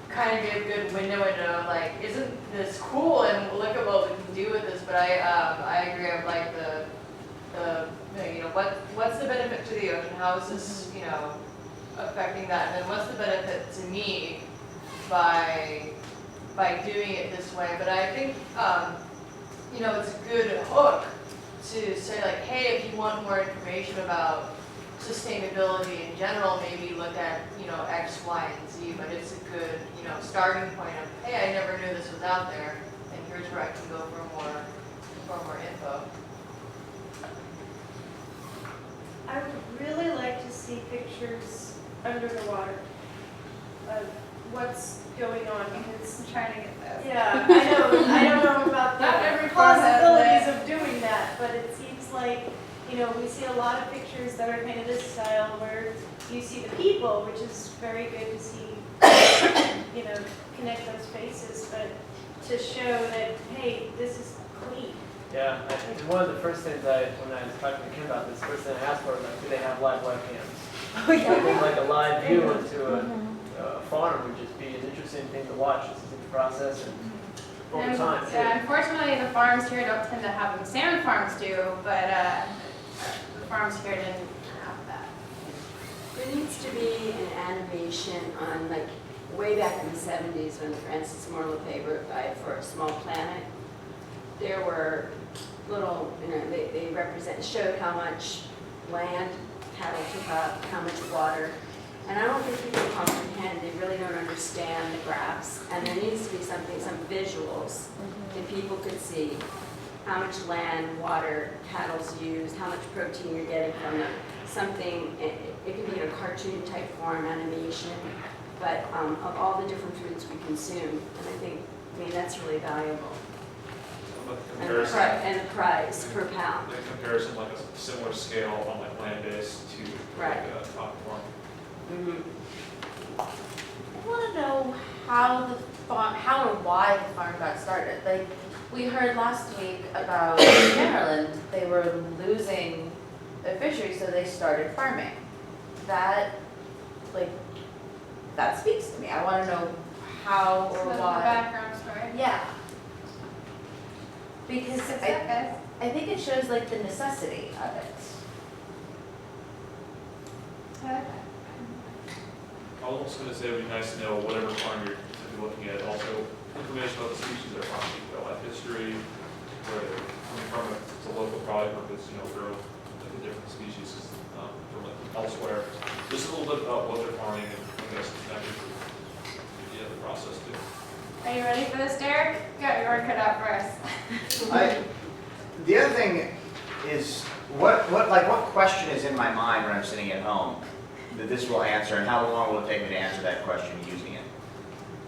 kind of give a good window into isn't this cool and look at what we can do with this. But I agree. I like the what's the benefit to the ocean? How is this affecting that? And then what's the benefit to me by by doing it this way, but I think, you know, it's a good hook to say like, hey, if you want more information about sustainability in general, maybe look at, you know, X, Y, and Z, but it's a good, you know, starting point of, hey, I never knew this was out there, and here's where I can go for more info. I would really like to see pictures under the water of what's going on, because I'm trying to get this. yeah, I don't know about Not every the farm has possibilities that. of doing that, but it seems like, you know, we see a lot of pictures that are kind of this style where you see the people, which is very good to see, you know, connect those faces, but to show that, hey, this is clean. Yeah, and one of the first things when I was talking to Kim about this, first thing I asked for was like, do they have live webcams? Oh, yeah. I think like a live view into a farm would just be an interesting thing to watch. This is the process and over time too. Yeah, unfortunately, the farms here don't tend to have them. Salmon farms do, but the farms here didn't have that. There needs to be an animation on, like, way back in the 70s when Francis Moore LeFay wrote Guide for a Small Planet. There were little, you know, they showed how much land cattle took up, how much water. And I don't think people comprehend, they really don't understand the graphs. And there needs to be some visuals that people could see how much land, water, cattle's used, how much protein you're getting from them. Something, it could be in a cartoon type form, animation, but of all the different foods we consume. And I mean, that's really valuable. But the comparison, And the price per pound. the comparison, like a similar scale on like land-based to like a top farm. I want to know how and why the farm got started. Like, we heard last week about Maryland, they were losing their fisheries, so they started farming. That speaks to me. I want to know how So or that's the why. background story. Yeah. Because What's that, guys? I think it shows like the necessity of it. I was also going to say it would be nice to know whatever farm you're looking at, also information about the species they're farming, their life history, where they're coming from, if it's a local product, or if it's, you know, grown like a different species from like elsewhere. Just a little bit about what they're farming and I guess connected to the process too. Are you ready for this, Derek? You got your work cut out for us. The other thing is, what question is in my mind when I'm sitting at home that this will answer, and how long will it take me to answer that question using it?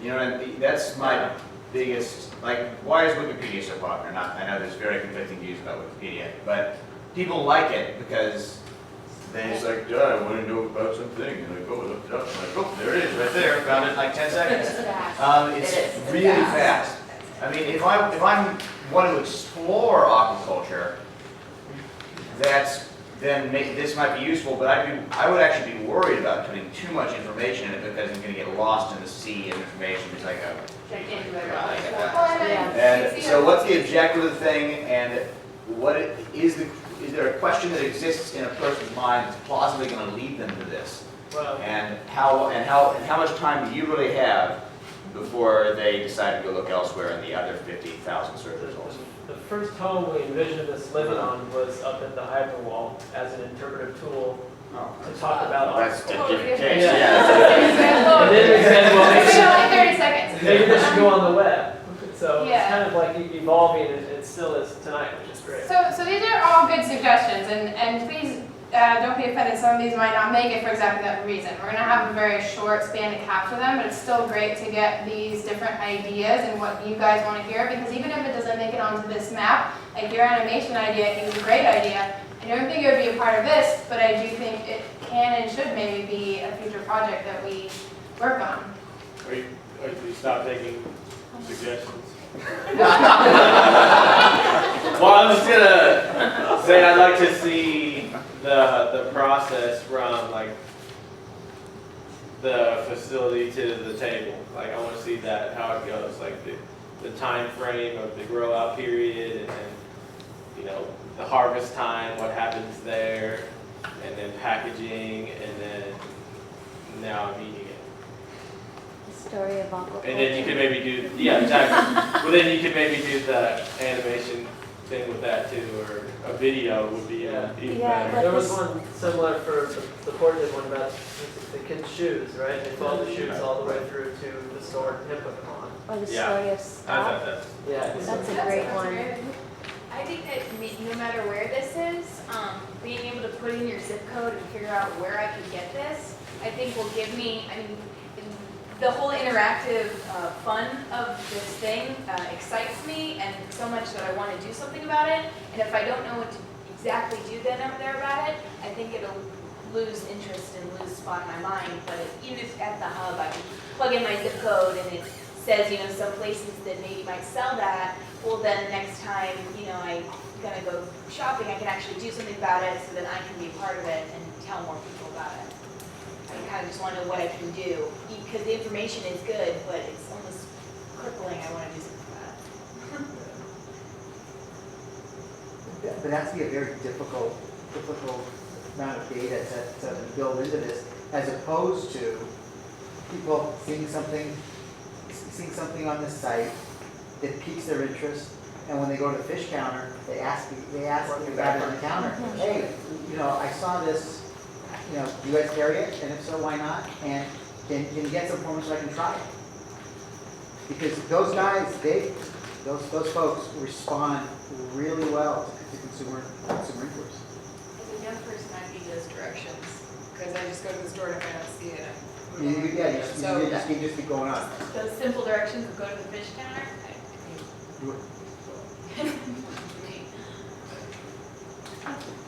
You know, that's my biggest, like, why is Wikipedia so popular? I know there's very conflicting views about Wikipedia, but people like it because then it's like, I want to know about something, and I go look it up, and I'm like, oh, there it is, right there, found it in like 10 seconds. It's really fast. I mean, if I want to explore aquaculture, this might be useful, but I would actually be worried about putting too much information in it because I'm going to get lost in the sea of information because I go. And so, what's the objective of the thing, and is there a question that exists in a person's mind that's plausibly going to lead them to this? Well, And how much time do you really have before they decide to go look elsewhere in the other 50,000 search results? the first home we envisioned this living on was up at the hydro wall as an interpretive tool to talk about. That's a different case, Yeah. yeah. And then we said, well, We got like 30 seconds. maybe this should go on the web. So it's Yeah. kind of like evolving, and it still is tonight, which is great. So these are all good suggestions, and please don't be offended. Some of these might not make it for exactly that reason. We're going to have a very short span to capture them, but it's still great to get these different ideas and what you guys want to hear, because even if it doesn't make it onto this map, like your animation idea, I think is a great idea. I don't think it would be a part of this, but I do think it can and should maybe be a future project that we work on. Are you stop taking suggestions? Well, I was gonna say I'd like to see the process from like the facility to the table. Like I want to see that, how it goes, like the time frame of the grow out period, and then, you know, the harvest time, what happens there, and then packaging, and then now I'm eating it. Story of aquaculture. And then you could maybe do, yeah, exactly. Well, then you could maybe do the animation thing with that too, or a video would be even Yeah, better. There was one similar for, the port did one about the kids' shoes, right? They followed the shoes all the way through to the store and put them on. Or the Yeah. story of I Scott. thought that. Yeah. That's a great one. I think that no matter where this is, being able to put in your zip code and figure out where I can get this, I think will give me, I mean, the whole interactive fun of this thing excites me and so much that I want to do something about it. And if I don't know what to exactly do then out there about it, I think it'll lose interest and lose spot in my mind. But even if at the hub I can plug in my zip code and it says, you know, some places that maybe might sell that, well then next time, you know, I'm gonna go shopping, I can actually do something about it so that I can be part of it and tell more people about it. I kind of just want to know what I can do, because the information is good, but it's almost crippling. I want to do something about it. But that's be a very difficult amount of data to build into this, as opposed to people seeing something on the site that piques their interest, and when they go to the fish counter, they ask me about it on the counter. Hey, you know, I saw this. You know, do you guys carry it? And if so, why not? And can you get some for me so I can try it? Because those guys, those folks respond really well to consumer inquiries. As a young person, I'd be those directions, because I just go to the store and if I don't see it, You just keep going on. Those simple directions of go to the fish counter.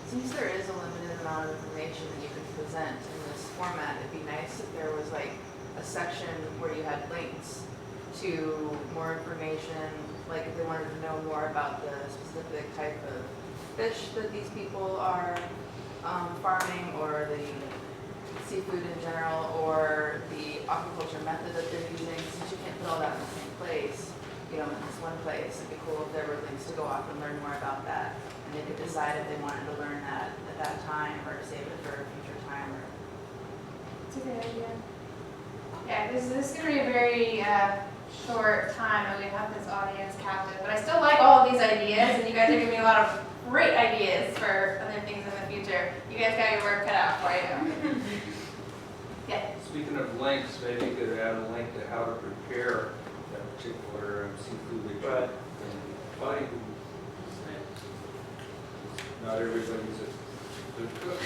Since there is a limited amount of information that you can present in this format, it'd be nice if there was like a section where you had links to more information, like if they wanted to know more about the specific type of fish that these people are farming, or the seafood in general, or the aquaculture method that they're using. Since you can't put all that in the same place, you know, in this one place, it'd be cool if there were links to go off and learn more about that. And they could decide if they wanted to learn that at that time or save it for a future time. It's a good idea. Yeah, this is going to be a very short time that we have this audience captive, but I still like all of these ideas, and you guys are giving me a lot of great ideas for other things in the future. You guys got your work cut out for you. Yeah. Speaking of links, maybe you could add a link to how to prepare that particular seafood that you're buying. Not everybody's a good cook.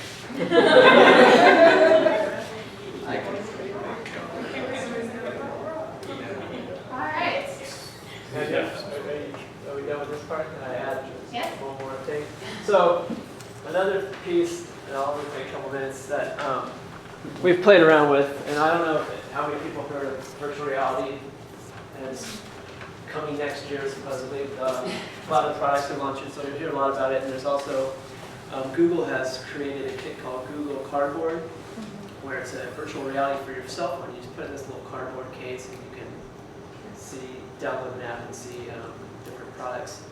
All right. Are we done with this part? Can I add Yes. one more thing? So another piece, and I'll only take a couple minutes, that we've played around with, and I don't know how many people have heard of virtual reality, and it's coming next year supposedly. A lot of products are launching, so you'll hear a lot about it. And there's also, Google has created a kit called Google Cardboard, where it's a virtual reality for your cell phone. You just put it in this little cardboard case, and you can download an app and see different products.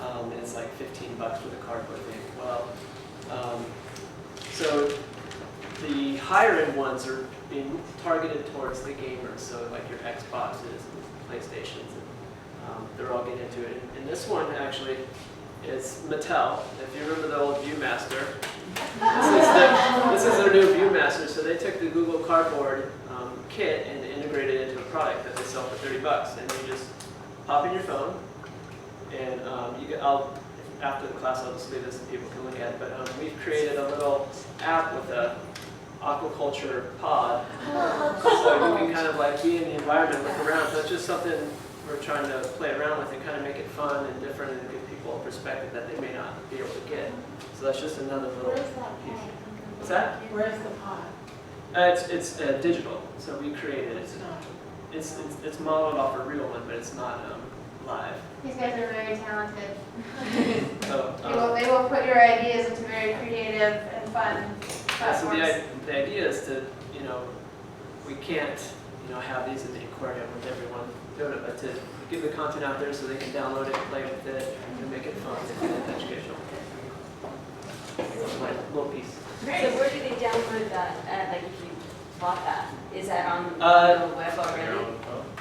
And it's like $15 for the cardboard thing. Well, so the higher end ones are being targeted towards the gamers, so like your Xboxes and PlayStations, and they're all getting into it. And this one actually is Mattel. If you remember the old Viewmaster, this is their new Viewmaster. So they took the Google Cardboard kit and integrated it into a product that they sell for $30, and you just pop in your phone, and after the class I'll just leave this and people can look at it. But we've created a little app with a aquaculture pod, so you can kind of like be in the environment, look around. So it's just something we're trying to play around with and kind of make it fun and different and give people a perspective that they may not be able to get. So that's just another little piece. What's that? Where's the pod? It's digital, so we created it. It's modeled off a real one, but it's not live. These guys are very talented. So, They will put your ideas into very creative and fun platforms. So the idea is to, we can't, have these in the aquarium with everyone doing it, but to give the content out there so they can download it, play with it, and make it fun and educational. That's my little piece. So where do they download that? Like if you bought that, is that on the web already?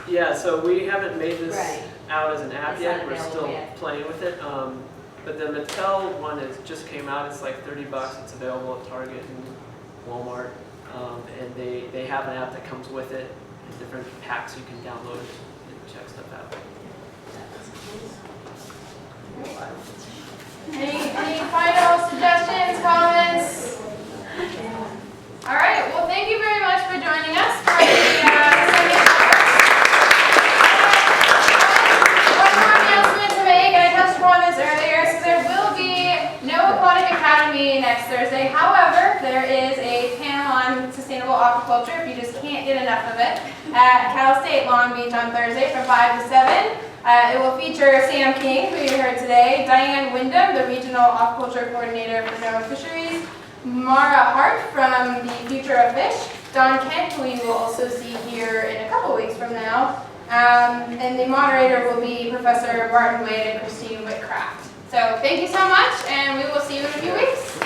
Yeah, so we haven't made this Right. out as an app It's yet. not We're available still yet. playing with it. But the Mattel one is just came out. It's like $30. It's available at Target and Walmart. And they have an app that comes with it in different packs you can download and check stuff out. Any final suggestions, comments? All right, well, thank you very much for joining us for the Sunday hour. One more announcement to make, and I touched upon this earlier, so there will be no Aquatic Academy next Thursday. However, there is a panel on sustainable aquaculture, if you just can't get enough of it, at Cal State Long Beach on Thursday from 5 to 7. It will feature Sam King, who you heard today, Diane Wyndham, the Regional Aquaculture Coordinator for NOAA Fisheries, Mara Hart from the Future of Fish, Don Kent, who you will also see here in a couple weeks from now, and the moderator will be Professor Martin Wade and Christine Whitcraft. So thank you so much, and we will see you in a few weeks.